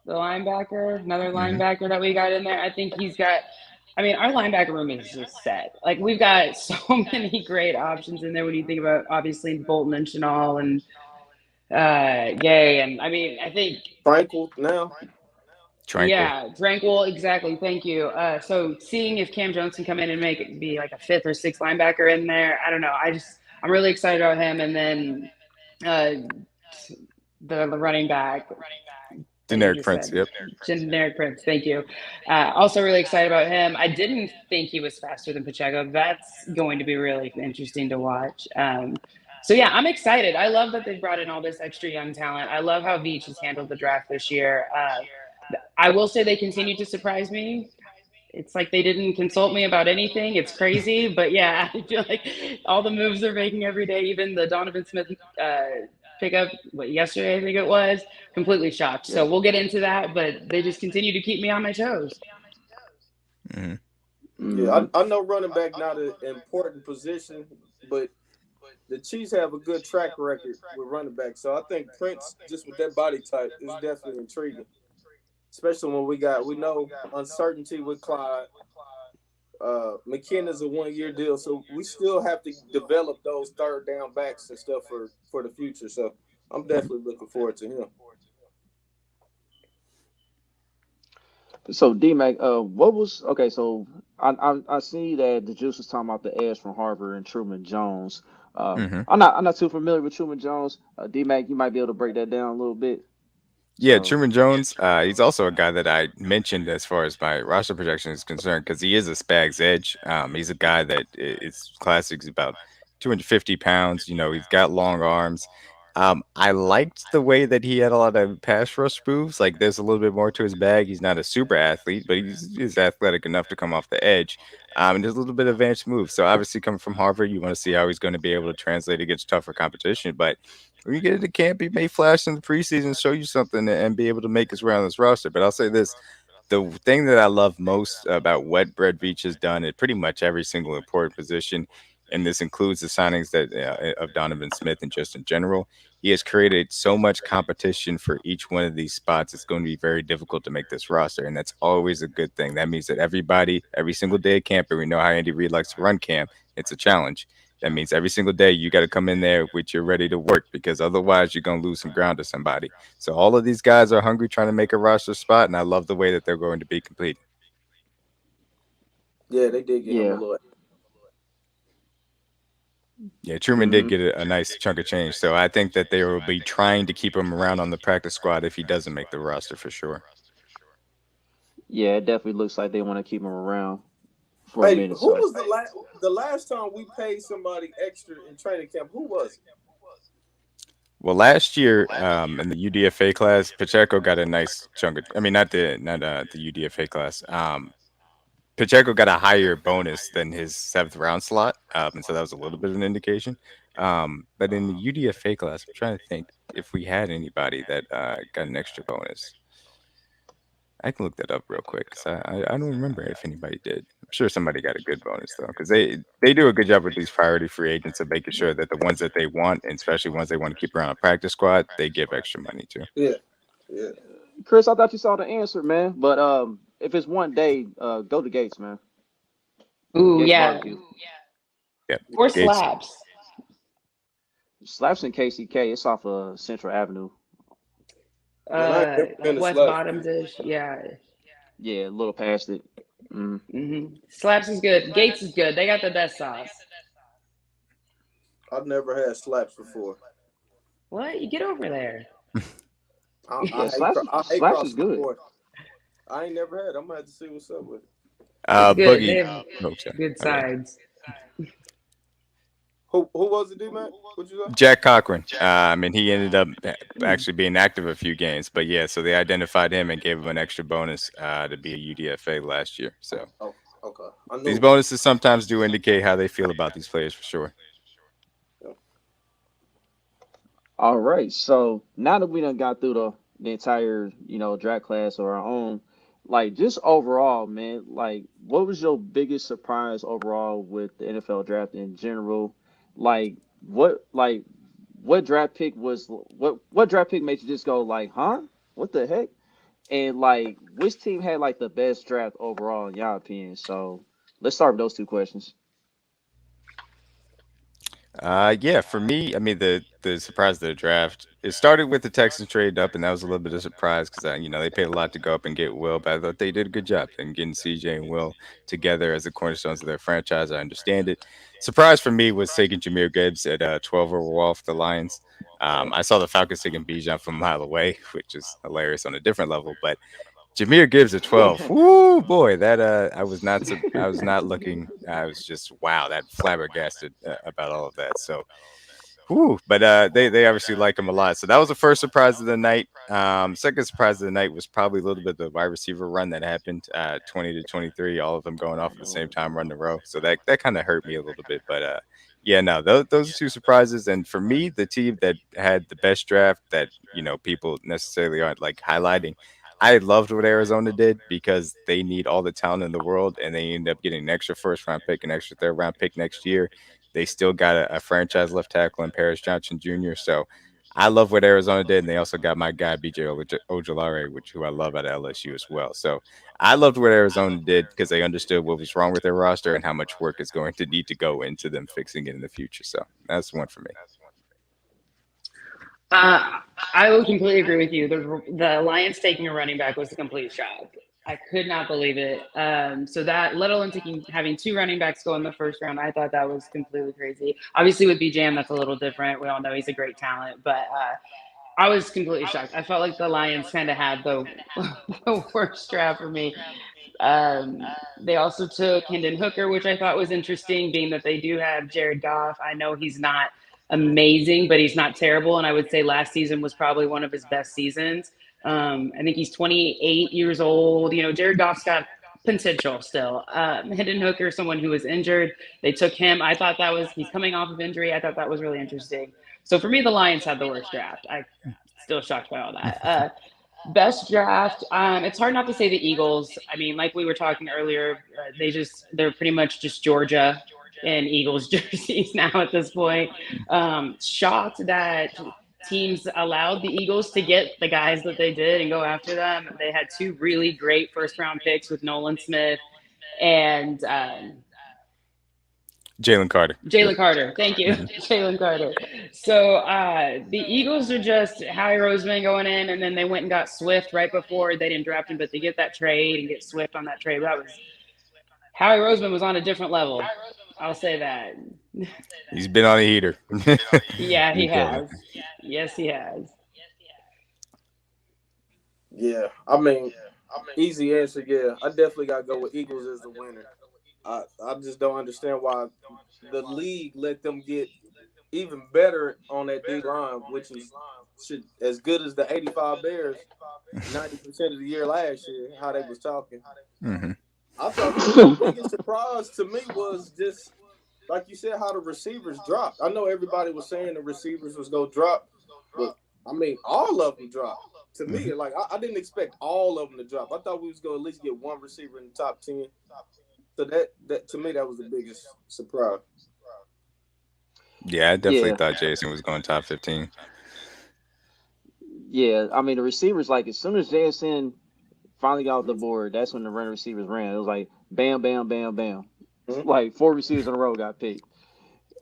the linebacker, another Hmm. linebacker that we got in there, I think he's got. I mean, our linebacker room is just set. Like we've got so many great options in there when you think about obviously Bolton and Chenal and Gay, and I mean, I think Frankel now. Tranquil. Yeah, tranquil. Exactly. Thank you. So seeing if Cam Jones can come in and make it be like a fifth or sixth linebacker in there, I don't know. I'm really excited about him. And then uh, the running back that you Generic just Prince. said, Yep. generic Prince. Thank you. Also really excited about him. I didn't think he was faster than Pacheco. That's going to be really interesting to watch. So yeah, I'm excited. I love that they brought in all this extra young talent. I love how Veach has handled the draft this year. I will say they continue to surprise me. It's like they didn't consult me about anything. It's crazy, but yeah, I feel like all the moves they're making every day, even the Donovan Smith uh, pickup, yesterday I think it was, completely shocked. Yeah. So we'll get into that, but they just continue to keep me on my toes. Mm-hmm. Yeah, Hmm. I know running back not an important position, but the Chiefs have a good track record with running back. So I think Prince, just with that body type, is definitely intriguing. Especially when we know uncertainty with Clyde. McKinnon's a 1 year deal, so we still have to develop those third down backs and stuff for the future. So I'm definitely looking forward to him. So D-Mac, what was okay? So I see that the Juice was talking about the edge from Harvard and Truman Jones. Mm-hmm. I'm not too familiar with Truman Jones. D-Mac, you might be able to break that down a little bit. Yeah, So Truman Jones. He's also a guy that I mentioned as far as my roster projection is concerned because he is a Spags edge. He's a guy that is classic. He's about 250 pounds. You know, he's got long arms. I liked the way that he had a lot of pass rush moves. Like, there's a little bit more to his bag. He's not a super athlete, but he's athletic enough to come off the edge. And there's a little bit of advanced moves. So obviously, coming from Harvard, you want to see how he's going to be able to translate against tougher competition. But when you get into camp, he may flash in the preseason, show you something, and be able to make his way on this roster. But I'll say this: the thing that I love most about what Brett Veach has done at pretty much every single important position, and this includes the signings that of Donovan Smith and just in general, he has created so much competition for each one of these spots. It's going to be very difficult to make this roster, and that's always a good thing. That means that everybody, every single day at camp, and we know how Andy Reid likes to run camp, it's a challenge. That means every single day you got to come in there with you're ready to work because otherwise you're going to lose some ground to somebody. So all of these guys are hungry trying to make a roster spot, and I love the way that they're going to be complete. Yeah, they did get him a yeah. little. Yeah, Truman did Hmm. get a nice chunk of change, so I think that they will be trying to keep him around on the practice squad if he doesn't make the roster for sure. Yeah, it definitely looks like they want to keep him around for a Hey, minute. who So was the last time we paid somebody extra in training camp? Who was it? Well, last year in the UDFA class, Pacheco got a nice chunk of. I mean, not the UDFA class. Pacheco got a higher bonus than his seventh round slot, and so that was a little bit of an indication. But in the UDFA class, I'm trying to think if we had anybody that got an extra bonus. I can look that up real quick because I don't remember if anybody did. I'm sure somebody got a good bonus though because they do a good job with these priority free agents of making sure that the ones that they want, and especially ones they want to keep around a practice squad, they give extra money to. Yeah, yeah. Chris, I thought you saw the answer, man. But if it's one day, go to Gates, man. Ooh, Gates yeah. Barbecue. Yep, Or Gates. slabs. Slaps in KCK. It's off of Central Avenue. Man, I ain't never been Like to West Slap. Bottoms ish. Yeah. Yeah, a little past it. Mm. Slaps is good. Gates is good. They got the best sauce. I've never had slaps before. What? You get over there. I, Yeah, I hate I hate slaps crossing is the good. border. I ain't never had it. I'm gonna have to see what's up with it. It's good. They Boogie. have Oh, sorry. good Okay. sides. Who was it, D-Mac? What you say? Jack Cochran. I mean, he ended up actually being active a few games, but yeah, so they identified him and gave him an extra bonus to be a UDFA last year. So Oh, okay. I these knew. bonuses sometimes do indicate how they feel about these players for sure. Yeah. All right. So now that we done got through the entire, draft class of our own, like just overall, man, like what was your biggest surprise overall with the NFL draft in general? Like like what draft pick was what draft pick made you just go like, huh? What the heck? And like which team had like the best draft overall in your opinion? So let's start with those two questions. Yeah, for me, I mean the surprise of the draft. It started with the Texans trading up, and that was a little bit of a surprise because they paid a lot to go up and get Will, but I thought they did a good job in getting CJ and Will together as the cornerstones of their franchise. I understand it. Surprise for me was taking Jameer Gibbs at 12 overall for the Lions. I saw the Falcons taking Bijan from a mile away, which is hilarious on a different level, but Jameer Gibbs at 12. Woo boy, that I was not looking. I was just wow, that flabbergasted about all of that. So whew, but they obviously like him a lot. So that was the first surprise of the night. Second surprise of the night was probably a little bit of the wide receiver run that happened, 20 to 23, all of them going off at the same time, run the row. So that kind of hurt me a little bit. But yeah, no, those are two surprises. And for me, the team that had the best draft that people necessarily aren't like highlighting. I loved what Arizona did because they need all the talent in the world, and they end up getting an extra first round pick, an extra third round pick next year. They still got a franchise left tackle in Paris Johnson Jr. So I love what Arizona did, and they also got my guy BJ Ojolari, who I love at LSU as well. So I loved what Arizona did because they understood what was wrong with their roster and how much work is going to need to go into them fixing it in the future. So that's one for me. Uh, I would completely agree with you. The Lions taking a running back was a complete shock. I could not believe it. So that, let alone having two running backs go in the first round, I thought that was completely crazy. Obviously, with BJM, that's a little different. We all know he's a great talent, but I was completely shocked. I felt like the Lions kind of had the worst draft for me. They also took Hendon Hooker, which I thought was interesting, being that they do have Jared Goff. I know he's not amazing, but he's not terrible. And I would say last season was probably one of his best seasons. I think he's 28 years old. Jared Goff's got potential still. Hendon Hooker, someone who was injured, they took him. I thought he's coming off of injury. I thought that was really interesting. So for me, the Lions had the worst draft. I still shocked by all that. Best draft. It's hard not to say the Eagles. I mean, like we were talking earlier, they're pretty much just Georgia in Eagles jerseys now at this point. Shocked that teams allowed the Eagles to get the guys that they did and go after them. They had two really great first round picks with Nolan Smith and Jalen Carter. Yep. Jalen Carter. Thank you, Jalen Carter. So the Eagles are just Howie Roseman going in, and then they went and got Swift right before. They didn't draft him, but they get that trade and get Swift on that trade. That was Howie Roseman was on a different level. I'll say that. He's been on a heater. Yeah, he tell you. has. Yes, he has. Yeah, I mean, easy answer. Yeah, I definitely got to go with Eagles as the winner. I just don't understand why the league let them get even better on that D line, which is as good as the 85 Bears 90% of the year last year, how they was talking. Hmm. I thought the biggest surprise to me was just, like you said, how the receivers dropped. I know everybody was saying the receivers was going to drop, but, I mean, all of them dropped. To me, like, I didn't expect all of them to drop. I thought we was going to at least get one receiver in the top 10. So that to me, that was the biggest surprise. Yeah, I definitely Yeah, thought Jason was going top 15. yeah. I mean, the receivers, like, as soon as JSN finally got off the board, that's when the running receivers ran. It was like bam, bam, bam, bam. Mhm. Like four receivers in a row got picked.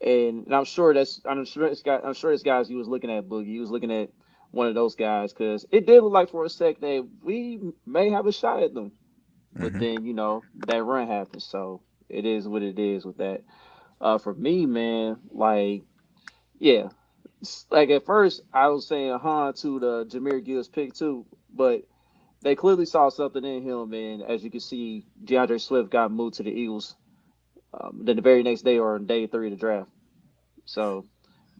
And I'm sure this guy's he was looking at Boogie. He was looking at one of those guys because it did look like for a sec that we may have a shot at them. But Hmm. then, that run happened. So it is what it is with that. For me, man, like, yeah. Like at first I was saying to the Jameer Gibbs pick too, but they clearly saw something in him, and as you can see, DeAndre Swift got moved to the Eagles then the very next day or on day 3 of the draft. So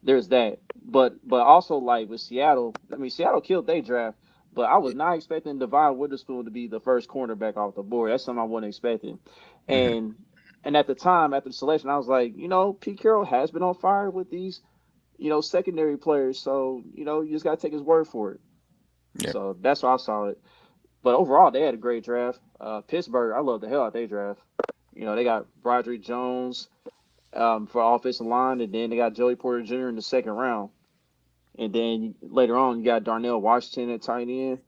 there's that. But also like with Seattle, I mean Seattle killed their draft, but I was not expecting Devon Witherspoon to be the first cornerback off the board. That's something I wasn't expecting. Hmm. And and at the time, after the selection, I was like, Pete Carroll has been on fire with these, secondary players. So, you just gotta take his word for it. Yep. So that's why I saw it. But overall, they had a great draft. Pittsburgh, I love the hell out their draft. They got Broderick Jones for offensive line, and then they got Joey Porter Jr. in the second round. And then later on, you got Darnell Washington at tight end.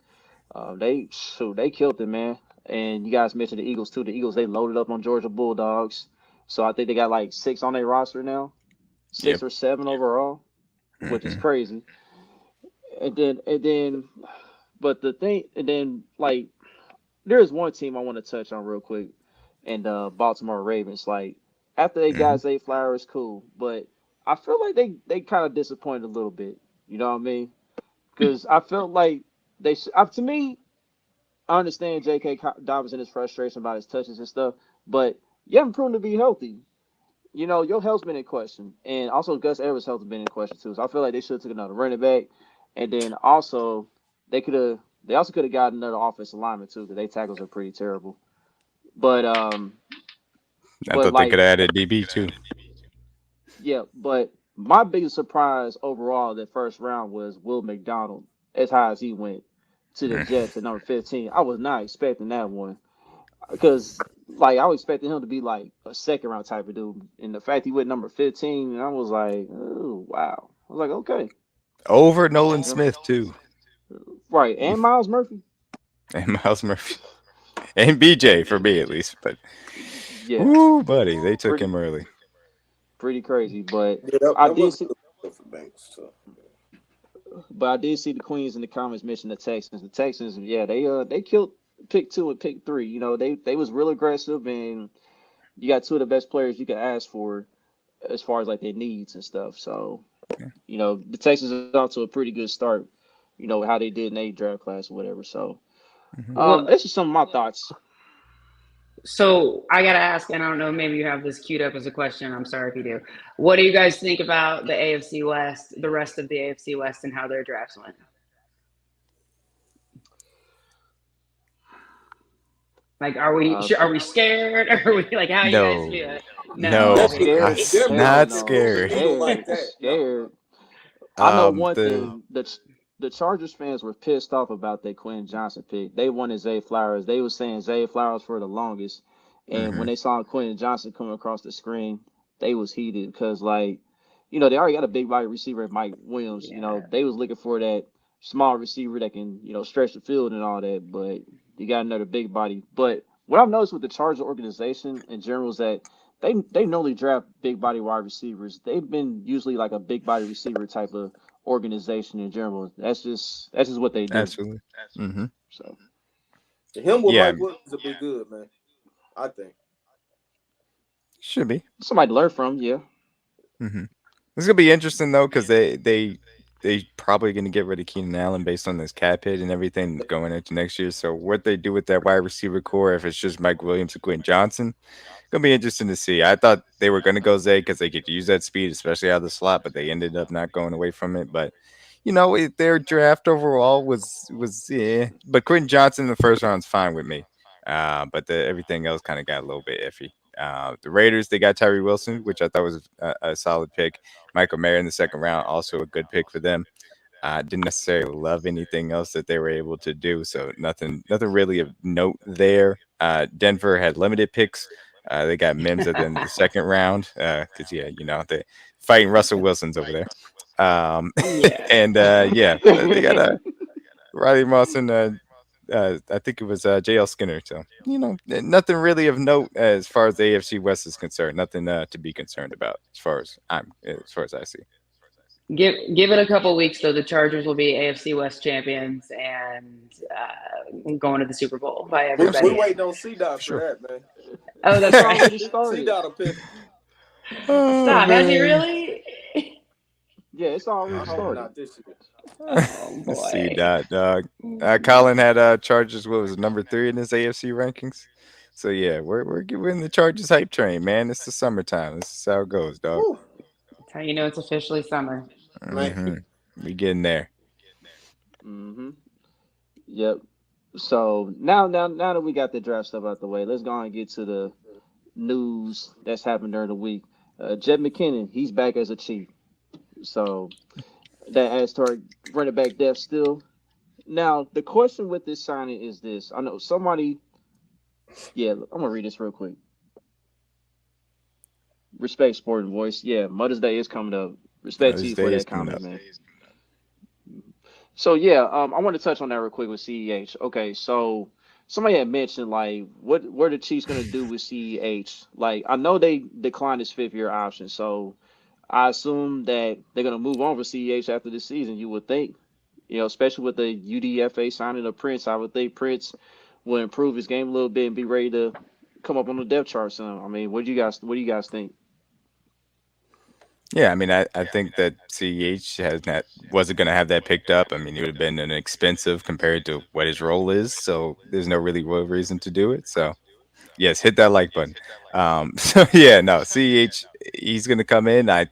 They killed it, man. And you guys mentioned the Eagles too. The Eagles they loaded up on Georgia Bulldogs, so I think they got like 6 on their roster now. six Yep. or seven overall, which is Hmm. crazy. And then, but the thing, and then like there's one team I want to touch on real quick, and Baltimore Ravens. Like after they Hmm. got Zay Flowers, cool, but I feel like they kind of disappointed a little bit. You know what I mean? Because I felt like to me, I understand J.K. Dobbins and his frustration about his touches and stuff, but you haven't proven to be healthy. You know, your health's been in question, and also Gus Edwards' health has been in question too. So I feel like they should have took another running back, and then also they also could have gotten another offensive lineman too, because their tackles are pretty terrible. But I but thought they like could have added DB too. yeah, but my biggest surprise overall that first round was Will McDonald, as high as he went to the Mm. Jets at number 15. I was not expecting that one because like I was expecting him to be like a second round type of dude, and the fact he went number 15, and I was like, oh wow, I was like, okay, Over Nolan yeah. Smith too, Right, and Miles Murphy, and Miles Murphy, and BJ for me at least. But yeah, whoo, buddy, they took pretty him early. pretty crazy, but Yeah, that, I that did was a see. good one for Bengals. So. But I did see the Queens in the comments mention the Texans. The Texans, yeah, they killed pick two and pick three. You know, they was real aggressive, and you got two of the best players you could ask for as far as like their needs and stuff. So, Yeah. you know, the Texans are off to a pretty good start. You know how they did in their draft class or whatever. So, Hmm. Well, that's just some of my thoughts. so I gotta ask, and I don't know, maybe you have this queued up as a question. I'm sorry if you do. What do you guys think about the AFC West, the rest of the AFC West, and how their drafts went? Like, Uh, are we scared? Or are we like, how you guys No, feel? no, No, Definitely, I'm scared? definitely Hell not not no. moving the scared. needle like Scared? that. No. Scared? I know one The thing. The Chargers fans were pissed off about that Quentin Johnson pick. They wanted Zay Flowers. They were saying Zay Flowers for the longest. And when hmm they saw Quentin Johnson coming across the screen, they was heated because like, you know, they already got a big body receiver at Mike Williams. You know, yeah. they was looking for that small receiver that can, you know, stretch the field and all that, but you got another big body. But what I've noticed with the Charger organization in general is that they normally draft big body wide receivers. They've been usually like a big body receiver type of organization in general. That's just what they do. absolutely. Hmm. So Him with Yeah, Mike Williams will be good, man. I think. should be. somebody to learn from, yeah. Hmm. It's gonna be interesting though, because they probably gonna get rid of Keenan Allen based on this cap hit and everything going into next year. So what they do with that wide receiver core, if it's just Mike Williams and Quentin Johnson, gonna be interesting to see. I thought they were gonna go Zay because they could use that speed, especially out of the slot, but they ended up not going away from it. But their draft overall was yeah. But Quentin Johnson in the first round is fine with me. But everything else kind of got a little bit iffy. The Raiders, they got Tyree Wilson, which I thought was a solid pick. Michael Mayer in the second round, also a good pick for them. Didn't necessarily love anything else that they were able to do, so nothing really of note there. Denver had limited picks. They got Mims at the end of the second round because yeah, they fighting Russell Wilson's over there. Yeah. And yeah, they got Riley Moss and I think it was JL Skinner. So nothing really of note as far as the AFC West is concerned. Nothing to be concerned about as far as I see. Give it a couple weeks though. The Chargers will be AFC West champions and going to the Super Bowl by We everybody. waiting on C Dot For for sure. that, man. Oh, that's It's right. already C started. Dot will pick. Oh Stop. Has he man. really? Yeah, it's already I hope started. not this year. Oh Let's see boy. that dog. Colin had Chargers. What was it, number 3 in his AFC rankings? So yeah, we're in the Chargers hype train, man. It's the summertime. This is how it goes, dog. Whew, That's how you know it's officially summer. man. Hmm. We getting there. Hmm. Yep. So now that we got the draft stuff out the way, let's go and get to the news that's happened during the week. Jed McKinnon, he's back as a Chief. So that adds to our running back depth still. Now the question with this signing is this: I know somebody. Yeah, I'm gonna read this real quick. Respect Sporting Voice. Yeah, Mother's Day is coming up. Respect to Mother's you for Day is that coming comment, up. man. So yeah, I want to touch on that real quick with CEH. Okay, so somebody had mentioned like what are the Chiefs gonna do with CEH? Like I know they declined his 5th year option, so I assume that they're gonna move on for CEH after this season. You would think, especially with the UDFA signing of Prince. I would think Prince will improve his game a little bit and be ready to come up on the depth chart soon. I mean, what do you guys think? Yeah, I mean, I think that CEH has not wasn't going to have that picked up. I mean, it would have been an expensive compared to what his role is, so there's no really real reason to do it. So yes, hit that like button. So yeah, no, CEH, he's going to come in. I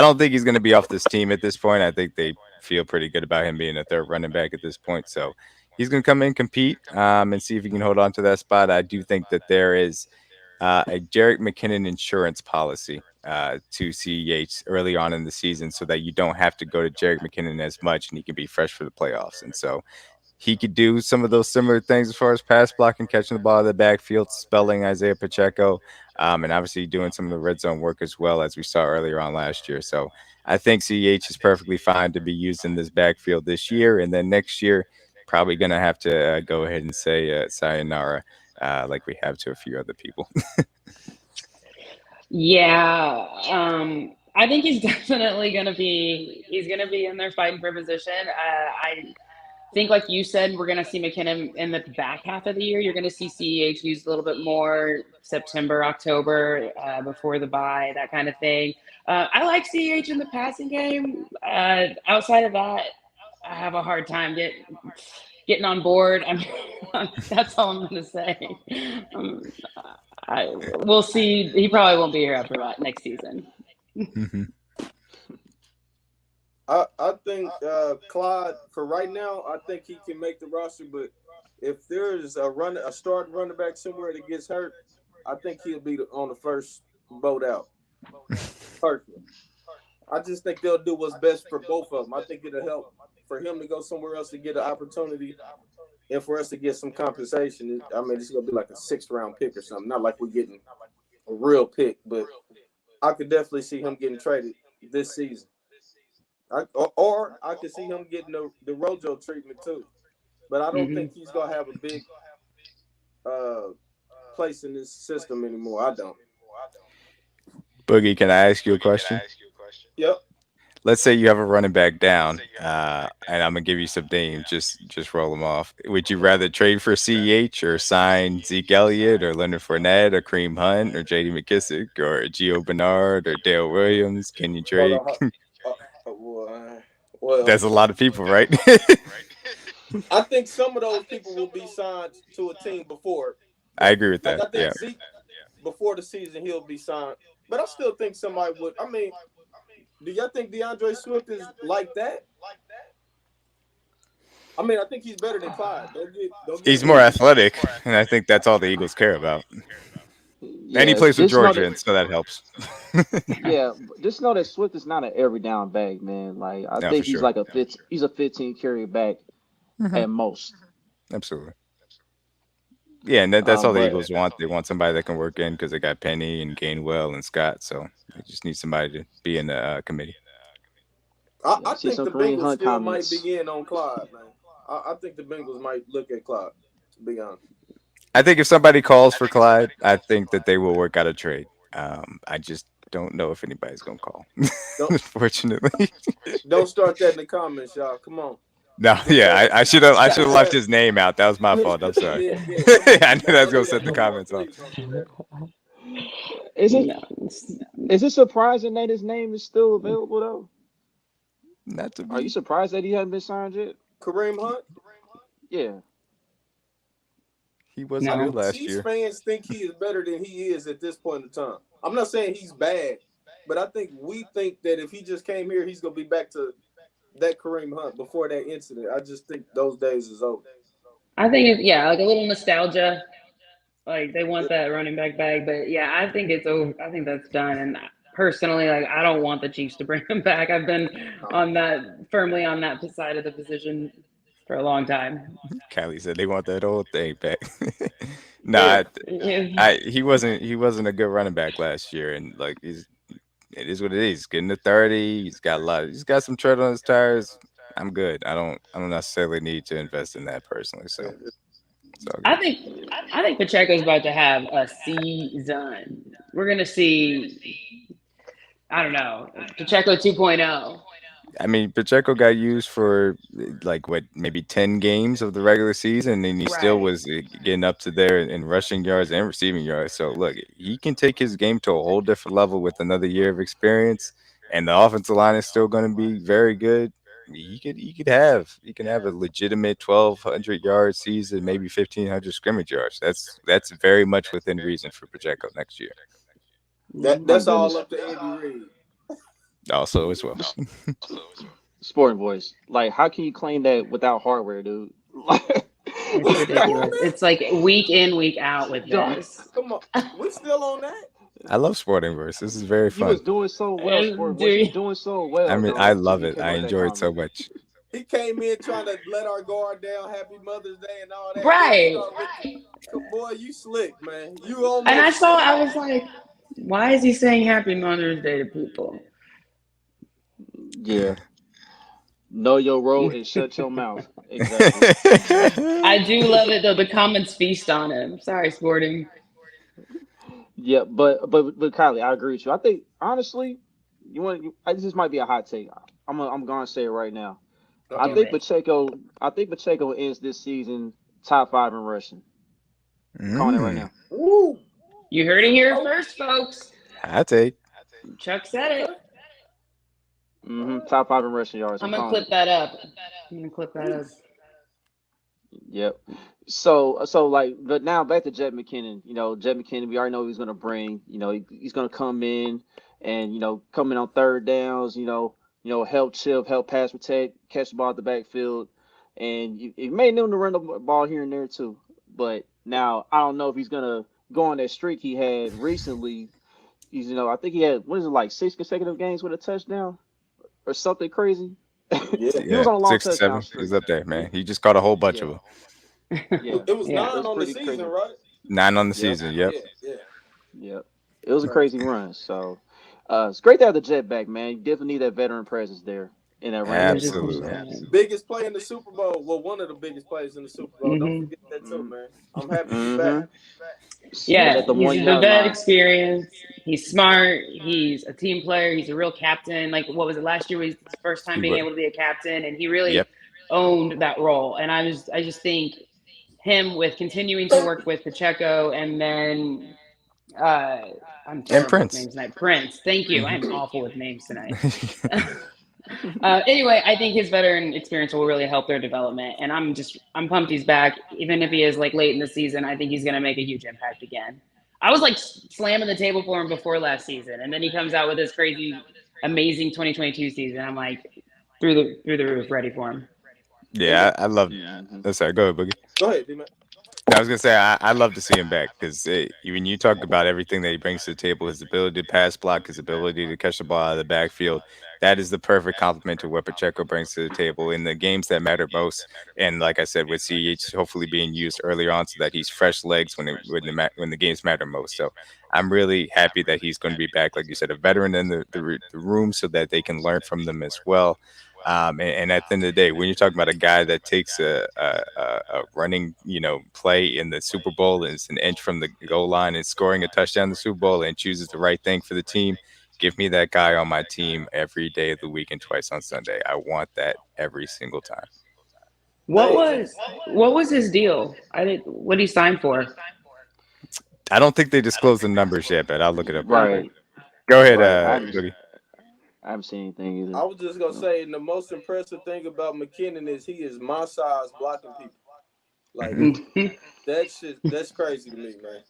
don't think he's going to be off this team at this point. I think they feel pretty good about him being a third running back at this point. So he's going to come in, compete, and see if he can hold on to that spot. I do think that there is a Jerick McKinnon insurance policy to CEH early on in the season so that you don't have to go to Jerick McKinnon as much and he can be fresh for the playoffs. And so he could do some of those similar things as far as pass blocking, catching the ball in the backfield, spelling Isaiah Pacheco, and obviously doing some of the red zone work as well as we saw earlier on last year. So I think CEH is perfectly fine to be used in this backfield this year. And then next year, probably going to have to go ahead and say sayonara like we have to a few other people. Yeah, I think he's definitely gonna be in there fighting for position. I think, like you said, we're going to see McKinnon in the back half of the year. You're going to see CEH used a little bit more September, October, before the bye, that kind of thing. I like CEH in the passing game. Outside of that, I have a hard time getting on board. That's all I'm going to say. Um, we'll see. He probably won't be here after that next season. Hmm. I think Clyde for right now, I think he can make the roster. But if there's a starting running back somewhere that gets hurt, I think he'll be on the first boat out. Personally, I just think they'll do what's best for both of them. I think it'll help for him to go somewhere else to get an opportunity, and for us to get some compensation. I mean, it's gonna be like a sixth round pick or something. Not like we're getting a real pick, but I could definitely see him getting traded this season. Or I could see him getting the Rojo treatment too. But I don't think Hmm. he's gonna have a big uh, place in this system anymore. I don't. Boogie, can I ask you a question? Yep. Let's say you have a running back down, and I'm gonna give you some names. Just roll them off. Would you rather trade for CEH or sign Zeke Elliott or Leonard Fournette or Kareem Hunt or J.D. McKissick or Gio Bernard or Dale Williams, Kenyon Hold on. Drake? Well, That's a lot of people, right? I think some of those people will be signed to a team before. I agree with Like that. I think Yeah. Zeke before the season he'll be signed. But I still think somebody would. I mean, do y'all think DeAndre Swift is like that? I mean, I think he's better than Clyde. Don't get He's it more twisted. athletic, and I think that's all the Eagles care about. And he Yeah, plays with just know Georgia, that. and so that helps. Yeah, just know that Swift is not an every down back, man. Like I No, for think he's sure. like he's a 15 carry back Hmm. at most. Absolutely. Yeah, and that's all the But Eagles want. They want somebody that can work in because they got Penny and Gainwell and Scott, so they just need somebody to be in the committee. yeah, I I see think some the Kareem Bengals Hunt still might comments. be in on Clyde, man. I think the Bengals might look at Clyde, to be honest. I think if somebody calls for Clyde, I think that they will work out a trade. I just don't know if anybody's gonna call. Don't Unfortunately, don't start that in the comments, y'all. Come on. no. Get Yeah, that. I Get should have left that. his name out. That was my fault. I'm sorry. Yeah, yeah. Come on. I knew that was Don't gonna do set that the no more. comments off. Please don't do that. Is it No. is it surprising that his name is still available though? Not to Are you be. surprised that he hasn't been signed yet? Kareem Hunt. Yeah. He wasn't I good No. mean, last Chiefs year. fans think he is better than he is at this point in time. I'm not saying he's bad, but I think we think that if he just came here, he's gonna be back to that Kareem Hunt before that incident. I just think those days is over. I think yeah, like a little nostalgia. Like they want that running back bag, but yeah, I think it's over. I think that's done. And personally, like I don't want the Chiefs to bring him back. I've been on that firmly on that side of the position for a long time. Callie said they want that old thing back. no, Yeah, Yeah. he wasn't a good running back last year, and like it is what it is. He's getting to 30. He's got some tread on his tires. I'm good. I don't necessarily need to invest in that personally. So yeah. it's all I good. think I think Pacheco's about to have a season. We're gonna see. I don't know, Pacheco 2.0. I mean, Pacheco got used for like what, maybe 10 games of the regular season, and he still Right. was getting up to there in rushing yards and receiving yards. So look, he can take his game to a whole different level with another year of experience, and the offensive line is still going to be very good. He can have a legitimate 1,200 yard season, maybe 1,500 scrimmage yards. That's very much within reason for Pacheco next year. My That's all goodness. up to Andy Reid. Also as well. Sporting voice. Like, how can you claim that without hardware, dude? Like, It's We still on ridiculous. that? It's like week in, week out with dog, this. Come on, we still on that? I love Sporting Verse. This is very you fun. was doing so well, Sporting voice. You was Dude, doing so I well, mean, I dog, till love you it. came I up with that enjoy it so comment. much. He came in trying to let our guard down. Happy Mother's Day and all that. Then he right. started with boy, you slick, man. You And I almost saw, slick. I was like, why is he saying Happy Mother's Day to people? Yeah. Know your role and shut your mouth. Exactly. I do love it though. The comments feast on him. Sorry, Sporting. Yeah, but Kylie, I agree with you. I think honestly, this might be a hot take. I'm gonna say it right now. I Uh-uh. Do think it. Pacheco. I think Pacheco ends this season top five in rushing. I'm calling it right Mm, now. Woo. You heard it here Oh, first, folks. I take. Chuck said it. okay. All Top five in rushing yards. I'm I'm gonna calling clip it. that up. I'm gonna clip that right. up. Yep. So like, but now back to Jet McKinnon. Jet McKinnon. We already know he's gonna bring. He's gonna come in and come in on third downs. Help chip, help pass protect, catch the ball at the backfield, and you may need him to run the ball here and there too. But now I don't know if he's gonna go on that streak he had recently. I think he had what is it like 6 consecutive games with a touchdown or something crazy. Yeah. He was Yeah, on a long six to touchdown seven. He's streak. up there, Yeah, man. He just caught a whole bunch of yeah, them. yeah. It was Yeah. It 9 was on the pretty season, crazy. right? 9 on the Yep. season. Yep. Yeah, yeah. Yep. It was a Crazy. crazy run. So it's great to have the jet back, man. You definitely need that veteran presence there in that Rams uniform. Absolutely. So 100%. Biggest play in the Super Bowl. Well, one of the biggest plays in the Super Bowl. Don't Hmm. forget that too, mm, man. I'm happy he back. mm-hmm. Spit at Yeah, the he's one the yard vet line. experience. He's smart. He's a team player. He's a real captain. Like what was it last year? Was his first time He being would. able to be a captain, and he really Yep. owned that role. And I just think him with continuing to work with Pacheco, and then uh, I'm And terrible with Prince. names tonight. Prince, thank you. Hmm. I'm awful with names tonight. Anyway, I think his veteran experience will really help their development, and I'm pumped he's back. Even if he is like late in the season, I think he's going to make a huge impact again. I was like slamming the table for him before last season, and then he comes out with this crazy, amazing 2022 season. I'm like through the roof, ready for him. And Yeah, I love. hmm That's sorry. Go ahead, Boogie. go ahead, D-Man. I was gonna say I love to see him back because when you talk about everything that he brings to the table, his ability to pass block, his ability to catch the ball out of the backfield, that is the perfect complement to what Pacheco brings to the table in the games that matter most. And like I said, with CH hopefully being used earlier on, so that he's fresh legs when the games matter most. So I'm really happy that he's going to be back, like you said, a veteran in the room, so that they can learn from them as well. And at the end of the day, when you're talking about a guy that takes a running, play in the Super Bowl and it's an inch from the goal line and scoring a touchdown in the Super Bowl and chooses the right thing for the team, give me that guy on my team every day of the week and twice on Sunday. I want that every single time. What Hey, was what was his deal? I did what did he sign for? I don't think they disclosed the numbers yet, but I'll look it up real quick. Okay. Right, Go ahead, right. Boogie. I haven't seen anything I either. was just gonna So say, and the most impressive thing about McKinnon is he is my size blocking people. Like Hmm. Mhm. that's crazy to me, man.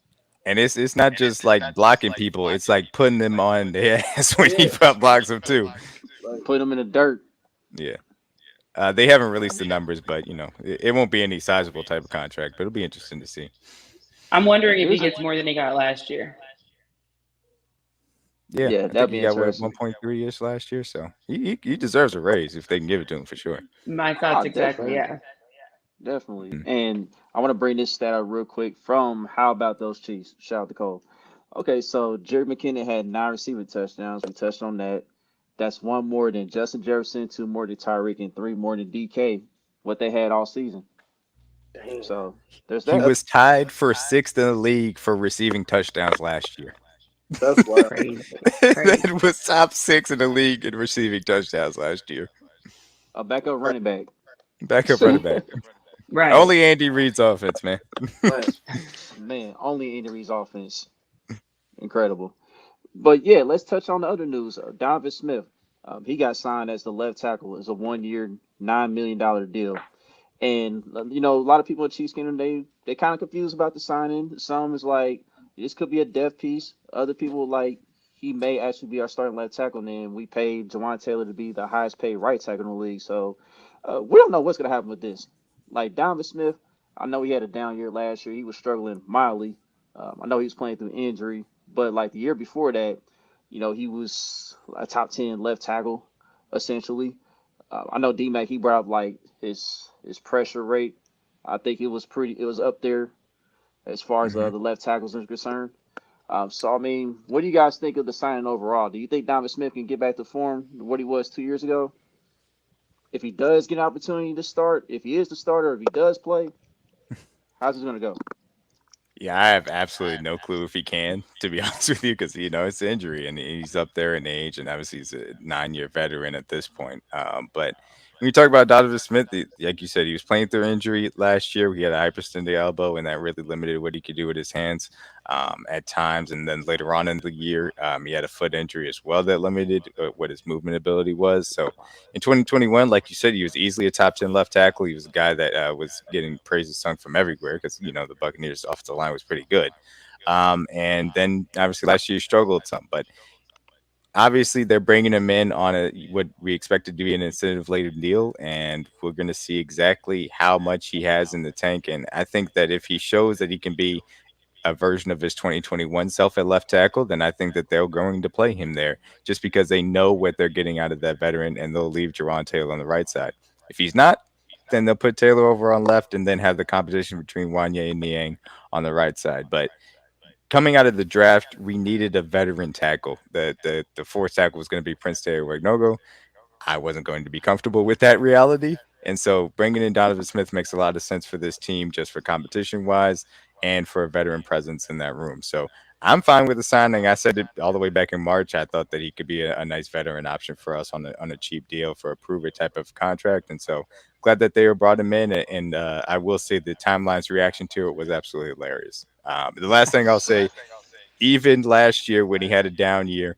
And it's not just like blocking people; it's like putting them on their ass when he Yeah, blocks them too. like put him in the dirt. Yeah. They haven't released the numbers, but it won't be any sizable type of contract. But it'll be interesting to see. I'm wondering if he Here's a gets more than he got last year. Yeah, Yeah, I think that'd he be got what interesting. 1.3 ish last year, so he deserves a raise if they can give it to him for sure. My Oh, thoughts exactly, definitely, yeah. definitely. Mhm. And I want to bring this stat up real quick from How About Those Chiefs? Shout out to Cole. Okay, so Jerry McKinnon had 9 receiving touchdowns. We touched on that. That's one more than Justin Jefferson, two more than Tyreek, and three more than DK. What they had all season. damn. So there's He that. was tied for sixth in the league for receiving touchdowns last year. That's why. Crazy, crazy. That was top 6 in the league in receiving touchdowns last year. A backup running back. Backup running back. Right. Only Andy Reid's offense, man. Man, Man, only injuries offense. Incredible. But yeah, let's touch on the other news. Donovan Smith, he got signed as the left tackle. It's a 1 year, $9 million deal. And a lot of people at Chiefs Kingdom they kind of confused about the signing. Some is like this could be a depth piece. Other people like he may actually be our starting left tackle. And then we paid Jawan Taylor to be the highest paid right tackle in the league. So we don't know what's gonna happen with this. Like Donovan Smith, I know he had a down year last year. He was struggling mildly. I know he was playing through injury, but like the year before that, he was a top 10 left tackle essentially. I know D-Mac he brought up like his pressure rate. I think it was up there as far as Hmm. the left tackles are concerned. So I mean, what do you guys think of the signing overall? Do you think Donovan Smith can get back to form what he was 2 years ago? If he does get an opportunity to start, if he is the starter, if he does play, how's this gonna go? Yeah, I have absolutely no clue if he can, to be honest with you, because it's an injury and he's up there in age, and obviously he's a 9 year veteran at this point. But when you talk about Donovan Smith, like you said, he was playing through injury last year. He had a hyperextended elbow, and that really limited what he could do with his hands at times. And then later on in the year, he had a foot injury as well that limited what his movement ability was. So in 2021, like you said, he was easily a top 10 left tackle. He was a guy that was getting praises sung from everywhere because, the Buccaneers' offensive line was pretty good. And then obviously last year he struggled some, but obviously they're bringing him in on what we expected to be an incentive laden deal, and we're going to see exactly how much he has in the tank. And I think that if he shows that he can be a version of his 2021 self at left tackle, then I think that they're going to play him there just because they know what they're getting out of that veteran, and they'll leave Jaron Taylor on the right side. If he's not, then they'll put Taylor over on left and then have the competition between Wanye and Niang on the right side. But coming out of the draft, we needed a veteran tackle. The fourth tackle was going to be Prince Taylor Wagnogo. I wasn't going to be comfortable with that reality. And so bringing in Donovan Smith makes a lot of sense for this team, just for competition wise and for a veteran presence in that room. So I'm fine with the signing. I said it all the way back in March. I thought that he could be a nice veteran option for us on a cheap deal for a prover type of contract. And so glad that they brought him in. And I will say the timeline's reaction to it was absolutely hilarious. The last thing I'll say, even last year when he had a down year,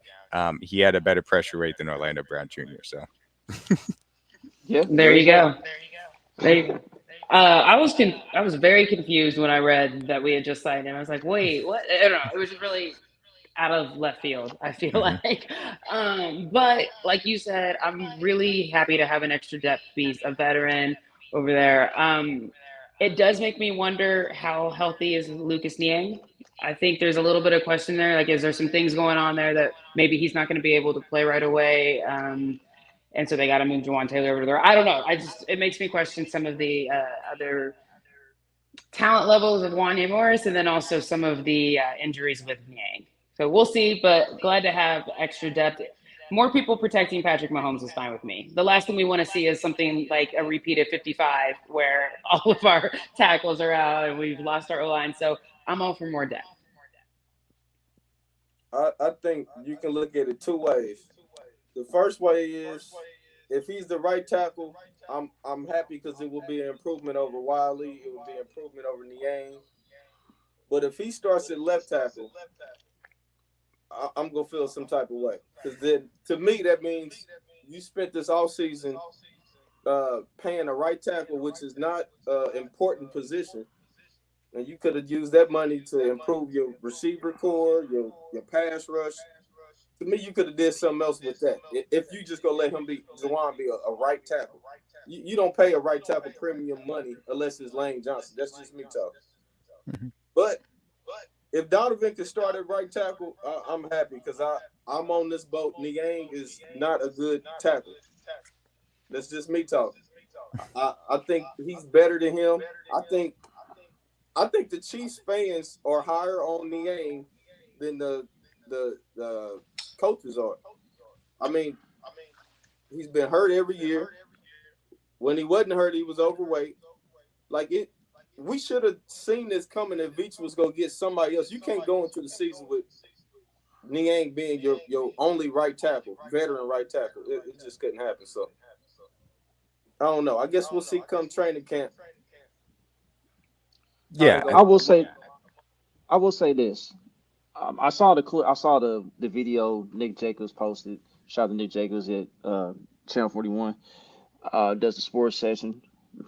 he had a better pressure rate than Orlando Brown Jr. So Yeah, There very you fair. go. There you go. I was very confused when I read that we had just signed him. I was like, wait, what? I don't know. It was just really out of left field, I feel mhm. like. But like you said, I'm really happy to have an extra depth piece, a veteran over there. It does make me wonder how healthy is Lucas Niang. I think there's a little bit of question there. Like, is there some things going on there that maybe he's not going to be able to play right away? And so they got to move Jawan Taylor over there. I don't know. It makes me question some of the other talent levels of Wanya Morris, and then also some of the injuries with Niang. So we'll see, but glad to have extra depth. More people protecting Patrick Mahomes is fine with me. The last thing we want to see is something like a repeat of 55 where all of our tackles are out and we've lost our O line. So I'm all for more depth. I think you can look at it two ways. The first way is if he's the right tackle, I'm happy because it will be an improvement over Wiley. It will be an improvement over Niang. But if he starts at left tackle, I'm gonna feel some type of way because then to me that means you spent this all season paying a right tackle, which is not an important position, and you could have used that money to improve your receiver core, your pass rush. To me, you could have did something else with that. If you just gonna let him be Jawan be a right tackle, you don't pay a right tackle premium money unless it's Lane Johnson. That's just me talking. Mhm. But if Donovan can start at right tackle, I'm happy because I'm on this boat. Niang is not a good tackle. That's just me talking. I think he's better than him. I think the Chiefs fans are higher on Niang than the coaches are. I mean, he's been hurt every year. When he wasn't hurt, he was overweight. Like it, we should have seen this coming. If Veach was gonna get somebody else, you can't go into the season Niang being your only right tackle, veteran right tackle. It just couldn't happen. So I don't know. I guess we'll see come training camp how they Yeah, I go. will say, I will say this. I saw the clip. I saw the video Nick Jacobs posted. Shout out to Nick Jacobs at Channel 41. Does the sports session,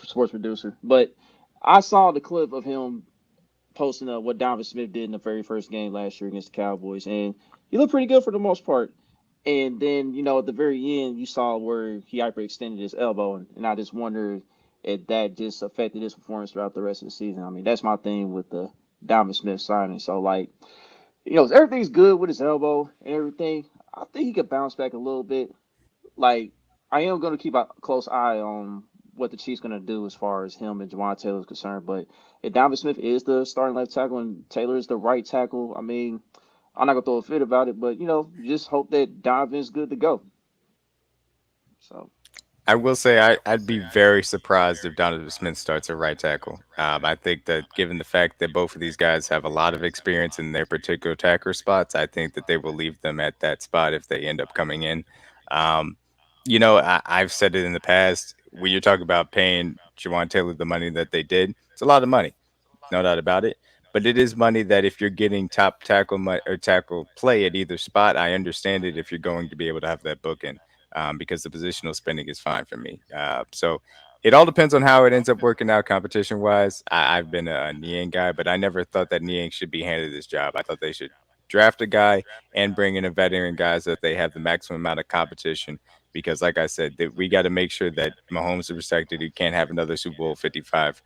sports producer. But I saw the clip of him posting what Donovan Smith did in the very first game last year against the Cowboys, and he looked pretty good for the most part. And then at the very end, you saw where he hyperextended his elbow, and I just wondered if that just affected his performance throughout the rest of the season. I mean, that's my thing with the Donovan Smith signing. So like, everything's good with his elbow and everything. I think he could bounce back a little bit. Like, I am going to keep a close eye on what the Chiefs going to do as far as him and Jawan Taylor is concerned. But if Donovan Smith is the starting left tackle and Taylor is the right tackle, I mean, I'm not going to throw a fit about it. But, just hope that Donovan's good to go. So, I will say I'd be very surprised if Donovan Smith starts at right tackle. I think that given the fact that both of these guys have a lot of experience in their particular tackle spots, I think that they will leave them at that spot if they end up coming in. Um, I've said it in the past. When you're talking about paying Jawan Taylor the money that they did, it's a lot of money, no doubt about it. But it is money that if you're getting top tackle or tackle play at either spot, I understand it if you're going to be able to have that bookend because the positional spending is fine for me. So it all depends on how it ends up working out competition wise. I've been a Niang guy, but I never thought that Niang should be handed this job. I thought they should draft a guy and bring in a veteran guy so that they have the maximum amount of competition. Because, like I said, that we got to make sure that Mahomes is protected. He can't have another Super Bowl 55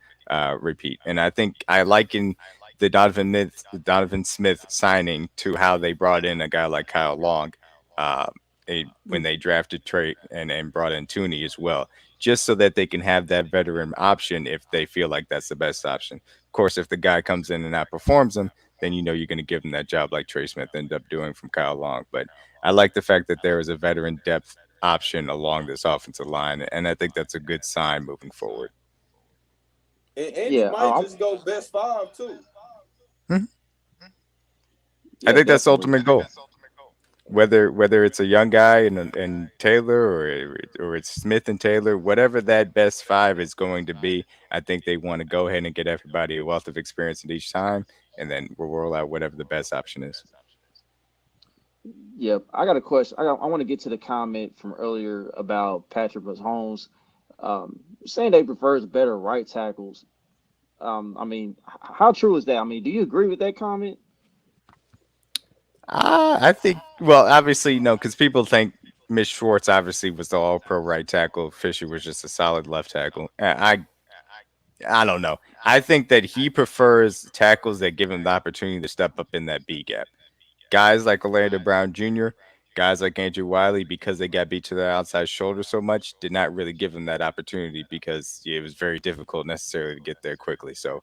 repeat. And I think I liken the Donovan Smith signing to how they brought in a guy like Kyle Long. Uh, when they drafted Trey and brought in Tooney as well, just so that they can have that veteran option if they feel like that's the best option. Of course, if the guy comes in and outperforms them, then you're going to give them that job like Trey Smith ended up doing from Kyle Long. But I like the fact that there is a veteran depth option along this offensive line, and I think that's a good sign moving forward. And he yeah, might just go best five too. Mhm. I yeah, think that's the definitely. ultimate goal. Whether it's a young guy and Taylor or it's Smith and Taylor, whatever that best five is going to be, I think they want to go ahead and get everybody a wealth of experience at each time, and then we'll roll out whatever the best option is. Yep. I got a question. I want to get to the comment from earlier about Patrick Mahomes saying they prefers better right tackles. I mean, how true is that? I mean, do you agree with that comment? I think, well, obviously, no, because people think Mitch Schwartz obviously was the All Pro right tackle. Fisher was just a solid left tackle. I don't know. I think that he prefers tackles that give him the opportunity to step up in that B gap. Guys like Orlando Brown Jr., guys like Andrew Wiley, because they got beat to their outside shoulder so much, did not really give him that opportunity because it was very difficult necessarily to get there quickly. So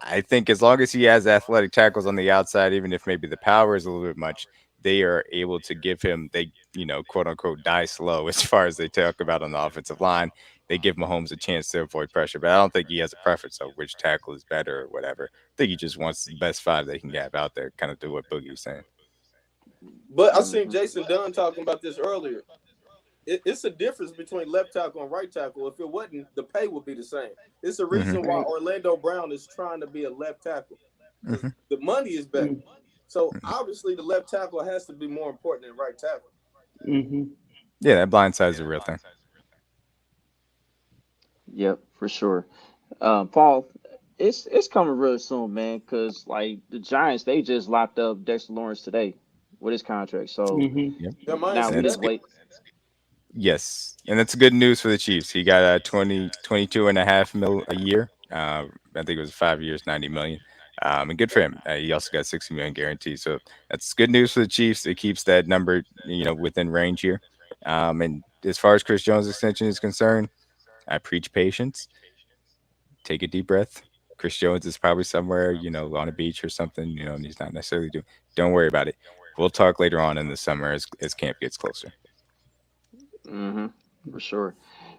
I think as long as he has athletic tackles on the outside, even if maybe the power is a little bit much, they are able to give him, they, quote unquote, die slow as far as they talk about on the offensive line. They give Mahomes a chance to avoid pressure, but I don't think he has a preference of which tackle is better or whatever. I think he just wants the best five that he can have out there, kind of do what Boogie's saying. But I seen Hmm. Jason Dunn talking about this earlier. It's a difference between left tackle and right tackle. If it wasn't, the pay would be the same. It's the Hmm. reason why Right. Orlando Brown is trying to be a left tackle because Hmm. the money is better. Mm-hmm. So obviously, the left tackle has to be more important than right tackle. Mm-hmm. Yeah, that blind side is a real thing. Yep, for sure. Paul, it's coming real soon, man. Because like the Giants, they just locked up Dexter Lawrence today with his contract. So Mm-hmm. Yep. Am I now see we And it's just that? good. wait. Yes, and that's good news for the Chiefs. He got a 22.5 mil a year. I think it was 5 years, 90 million. And good for him. He also got 60 million guaranteed. So that's good news for the Chiefs. It keeps that number, within range here. And as far as Chris Jones' extension is concerned, I preach patience. Take a deep breath. Chris Jones is probably somewhere, on a beach or something, and he's not necessarily doing. Don't worry about it. We'll talk later on in the summer as camp gets closer. Hmm. For sure.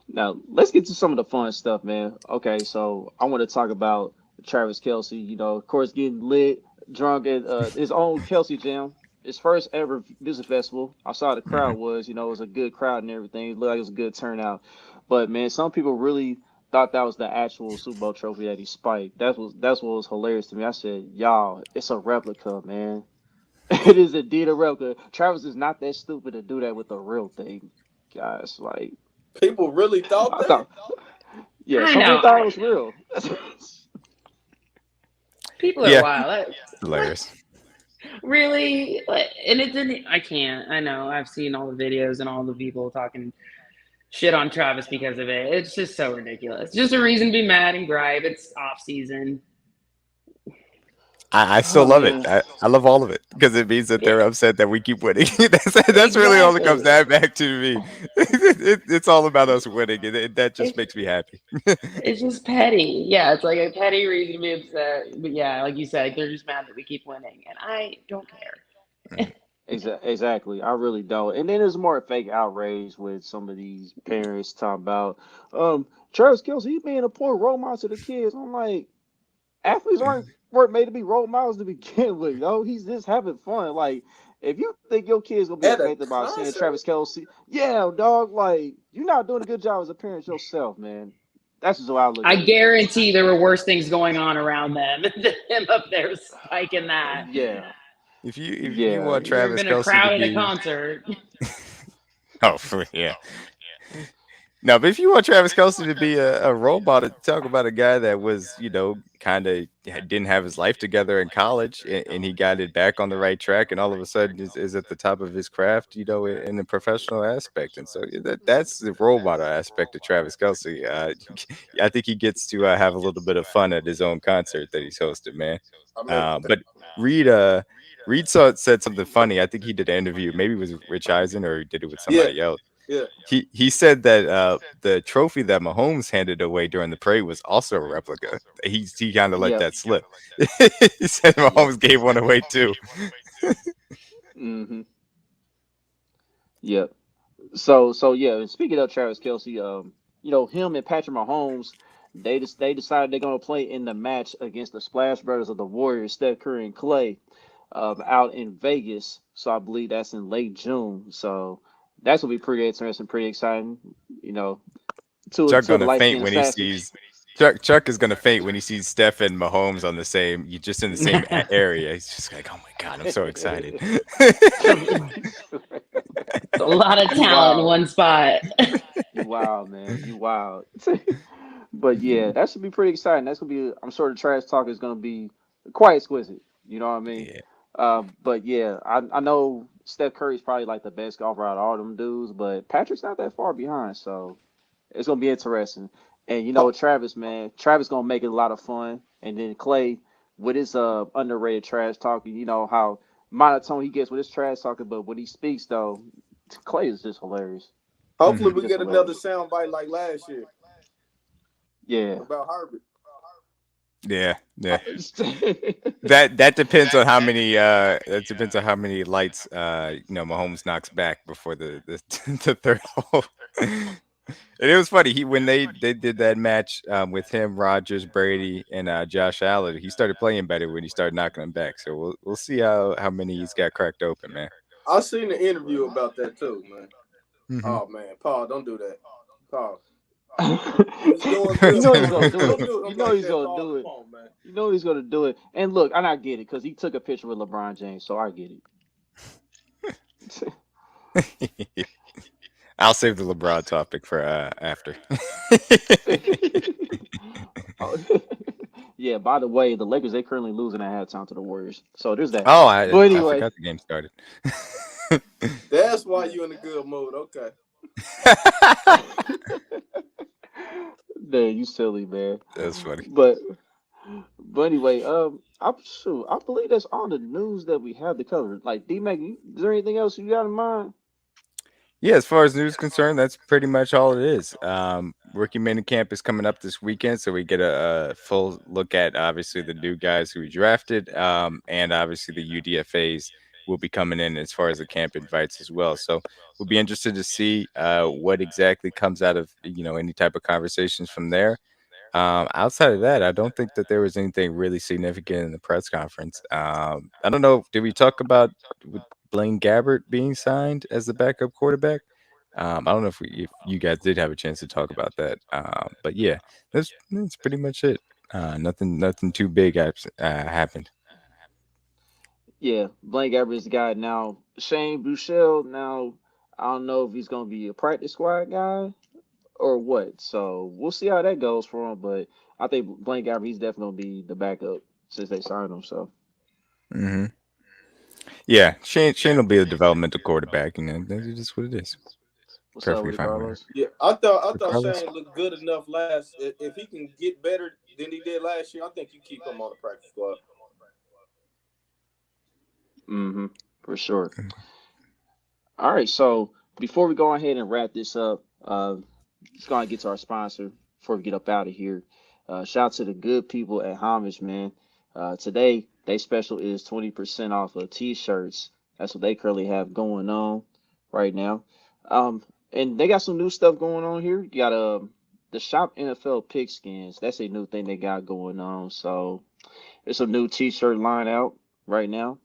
Now let's get to some of the fun stuff, man. Okay, so I want to talk about Travis Kelsey. Of course, getting lit, drunk at his own Kelsey Jam. his first ever music festival. I saw the crowd was, it was a good crowd and everything. It looked like it was a good turnout. But man, some people really thought that was the actual Super Bowl trophy that he spiked. That's what was hilarious to me. I said, y'all, it's a replica, man. It is indeed a replica. Travis is not that stupid to do that with the real thing, guys. Like People really thought I that. thought, yeah, I some people know. thought it was real. People are Yeah, wild. What? hilarious. Really? And it didn't. I can't. I know. I've seen all the videos and all the people talking shit on Travis because of it. It's just so ridiculous. Just a reason to be mad and gripe. It's off season. I still Oh love it. man, I love all of it because it means that Yeah, they're upset that we keep winning. That's really all it comes exactly. back to me. It's all about us winning, and that just It's makes me happy. it's just petty. Yeah, it's like a petty reason to be upset. But yeah, like you said, they're just mad that we keep winning, and I don't care. Mhm. exactly. I really don't. And then there's more fake outrage with some of these parents talking about, Travis Kelsey, he being a poor role model to the kids. I'm like, athletes weren't made to be role models to begin with, He's just having fun. Like, if you think your kid's gonna be At a affected by seeing Travis concert, Kelsey, yeah, dog, like you're not doing a good job as a parent yourself, man. That's just the way I look I at it. guarantee there were worse things going on around them than him up there spiking that. Yeah, If you yeah, want There have Travis been a Kelsey to crowd at a be, concert. oh yeah, no, but if you want Travis Kelsey to be a role model, talk about a guy that was, kind of didn't have his life together in college, and he got it back on the right track, and all of a sudden is at the top of his craft, in the professional aspect. And so that's the role model aspect of Travis Kelsey. I think he gets to have a little bit of fun at his own concert that he's hosted, man. I mean, But Reed, said something funny. I think he did an interview, maybe it was with Rich Eisen or he did it with yeah, somebody else. yeah. He said that the trophy that Mahomes handed away during the parade was also a replica. He kind of let yep, that slip. He said yep. Mahomes gave one away too. Hmm. Yep. So yeah. And speaking of Travis Kelsey, him and Patrick Mahomes, they decided they're gonna play in the match against the Splash Brothers of the Warriors, Steph Curry and Clay, out in Vegas. So I believe that's in late June. So that's gonna be pretty interesting, pretty exciting. You know, Chuck two of the gonna light faint skinned when he assassins. sees Chuck is gonna faint when he sees Steph and Mahomes on the same, you just in the same area. He's just like, oh my god, I'm so excited. It's a lot of You talent in wild. one spot. You wild, man. You wild. But yeah, that should be pretty exciting. That's gonna be. I'm sure the trash talk is gonna be quite exquisite. You know what I mean? Yeah. But yeah, I know Steph Curry's probably like the best golfer out of all them dudes, but Patrick's not that far behind, so it's gonna be interesting. And Pa- Travis, man, Travis gonna make it a lot of fun. And then Clay with his underrated trash talking. You know how monotone he gets with his trash talking, but when he speaks though, Clay is just hilarious. Hopefully, Hmm. we Just get another hilarious. soundbite like last year Yeah. about Herbert. Yeah, yeah. That depends on how many that depends on how many lights Mahomes knocks back before the the third hole. And it was funny. He when they did that match with him, Rogers, Brady, and Josh Allen, he started playing better when he started knocking them back. So we'll see how many he's got cracked open, man. I seen the interview about that too, man. Hmm. Oh man, Paul, don't do that. Paul, he's doing You good, know he's Paul. gonna do Don't it. do You him know like he's that, gonna Paul. do Come it. on, man. You know he's gonna do it. And look, and I get it because he took a picture with LeBron James, so I get I'll save the LeBron topic for after. it. Oh, yeah. By the way, the Lakers they currently losing at halftime to the Warriors, so there's that. Oh, But I anyway, forgot the game started. That's why you in a good mood. Okay. man, you silly man. That's funny. But anyway, I believe that's all the news that we have to cover. Like D-Mac, is there anything else you got in mind? Yeah, as far as news is concerned, that's pretty much all it is. Rookie minicamp is coming up this weekend, so we get a full look at obviously the new guys who we drafted, and obviously the UDFA's will be coming in as far as the camp invites as well. So we'll be interested to see what exactly comes out of any type of conversations from there. Outside of that, I don't think that there was anything really significant in the press conference. I don't know. Did we talk about with Blaine Gabbert being signed as the backup quarterback? I don't know if you guys did have a chance to talk about that. But yeah, that's pretty much it. Nothing too big happened. Yeah, Blaine Gabbert is the guy now. Shane Buechele now. I don't know if he's gonna be a practice squad guy or what. So we'll see how that goes for him. But I think Blaine Gabbert, he's definitely gonna be the backup since they signed him. So Hmm. Yeah, Shane will be a developmental quarterback, and that's just what it is. what's up Perfectly with it, fine with him. Carlos? Yeah, I thought Carlos? Shane looked good enough last. If he can get better than he did last year, I think you keep him on the practice squad. Mm-hmm. For sure. All right. So before we go ahead and wrap this up, just gonna get to our sponsor before we get up out of here. Shout out to the good people at Homage, man. Today, they special is 20% off of t-shirts. That's what they currently have going on right now. Um, and they got some new stuff going on here. You got the Shop NFL Pigskins. That's a new thing they got going on. So there's some new t-shirt line out right now.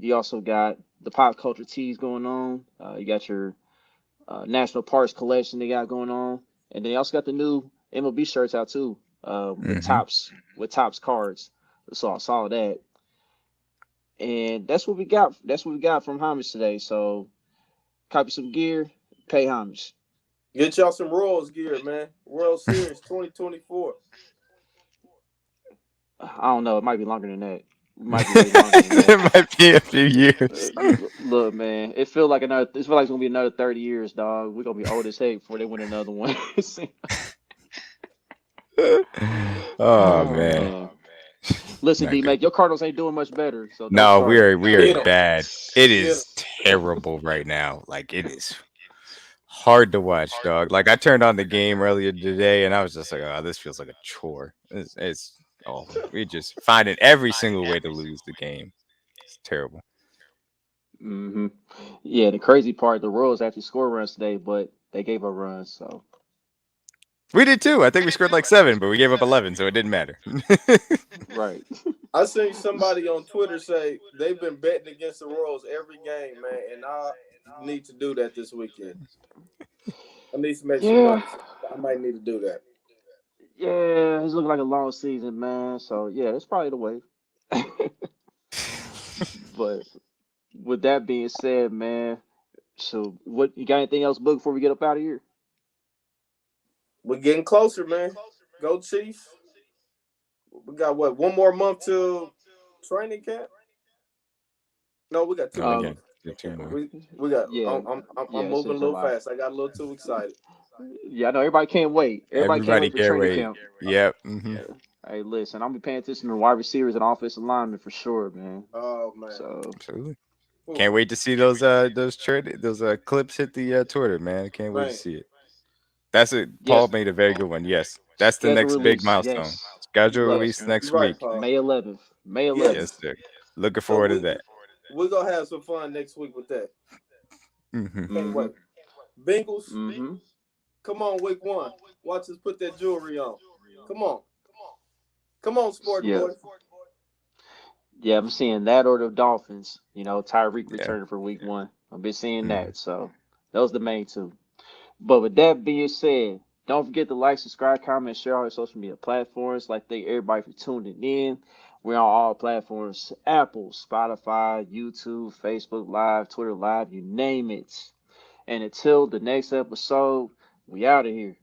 You also got the pop culture tees going on. You got your national parks collection they got going on, and they also got the new MLB shirts out too, Hmm. with tops cards. So I saw that, and that's what we got. That's what we got from homage today. So copy some gear, pay homage. Get y'all some Royals gear, man. World Series 2024. I don't know. It might be longer than that. It might be way longer than that. It might be a few years. Look, man, it feel like another. It feel like it's gonna be another 30 years, dog. We're gonna be old as heck before they win another one. Oh Oh man, man. Listen, not D good. Mac, your Cardinals ain't doing much better, so don't No, start. we are Get him. bad. It Get him. is terrible right now. Like it is hard to watch, dog. Like I turned on the game earlier today, and I was just like, "Oh, this feels like a chore." It's awful. We just finding every single way to lose the game. It's terrible. Hmm. Yeah, the crazy part, the Royals actually scored runs today, but they gave up runs. So We did too. I think we scored like 7, but we gave up 11, so it didn't matter. right. I seen somebody on Twitter say they've been betting against the Royals every game, man, and I need to do that this weekend. I need to make some Yeah, money, so I might need to do that. yeah, it's looking like a long season, man. So yeah, that's probably the way. But with that being said, man, so what you got anything else booked before we get up out of here? We're getting closer, man. Go Chiefs. We got what? One more month till training camp? No, we got 2 more Yeah, Um, months. did Training 2 camp. more. We got. yeah, I'm yeah, moving a since little July. fast. I got a little too excited. Yeah, I know everybody can't wait. Everybody can't Everybody wait for can't training wait. camp. Yep. Yeah. Hey, listen, I'm be paying attention to wide receivers and offensive linemen for sure, man. Oh man. So Absolutely. Whew. Can't wait to see those clips hit the Twitter, man. Can't wait to Man. see it. That's it. Paul yes, made a very good one. Yes, that's the schedule next big release. milestone. Yes, Schedule yes, release man. You're next right, week. Paul. May 11th. May 11th. Yes, Yes. sir. Looking So forward to that. we're gonna have some fun next week with that. Hmm. Can't Mm-hmm. wait. Bengals, Mm-hmm. come on, week one. Watch us put that jewelry on. Come on. Come on, sport Yeah. boy. Yeah, I'm seeing that or the Dolphins. Tyreek Yeah. returning for week one. I've been seeing Hmm. that. So those are the main two. But with that being said, don't forget to like, subscribe, comment, share all your social media platforms. Like, thank everybody for tuning in. We're on all platforms: Apple, Spotify, YouTube, Facebook Live, Twitter Live, you name it. And until the next episode, we out of here.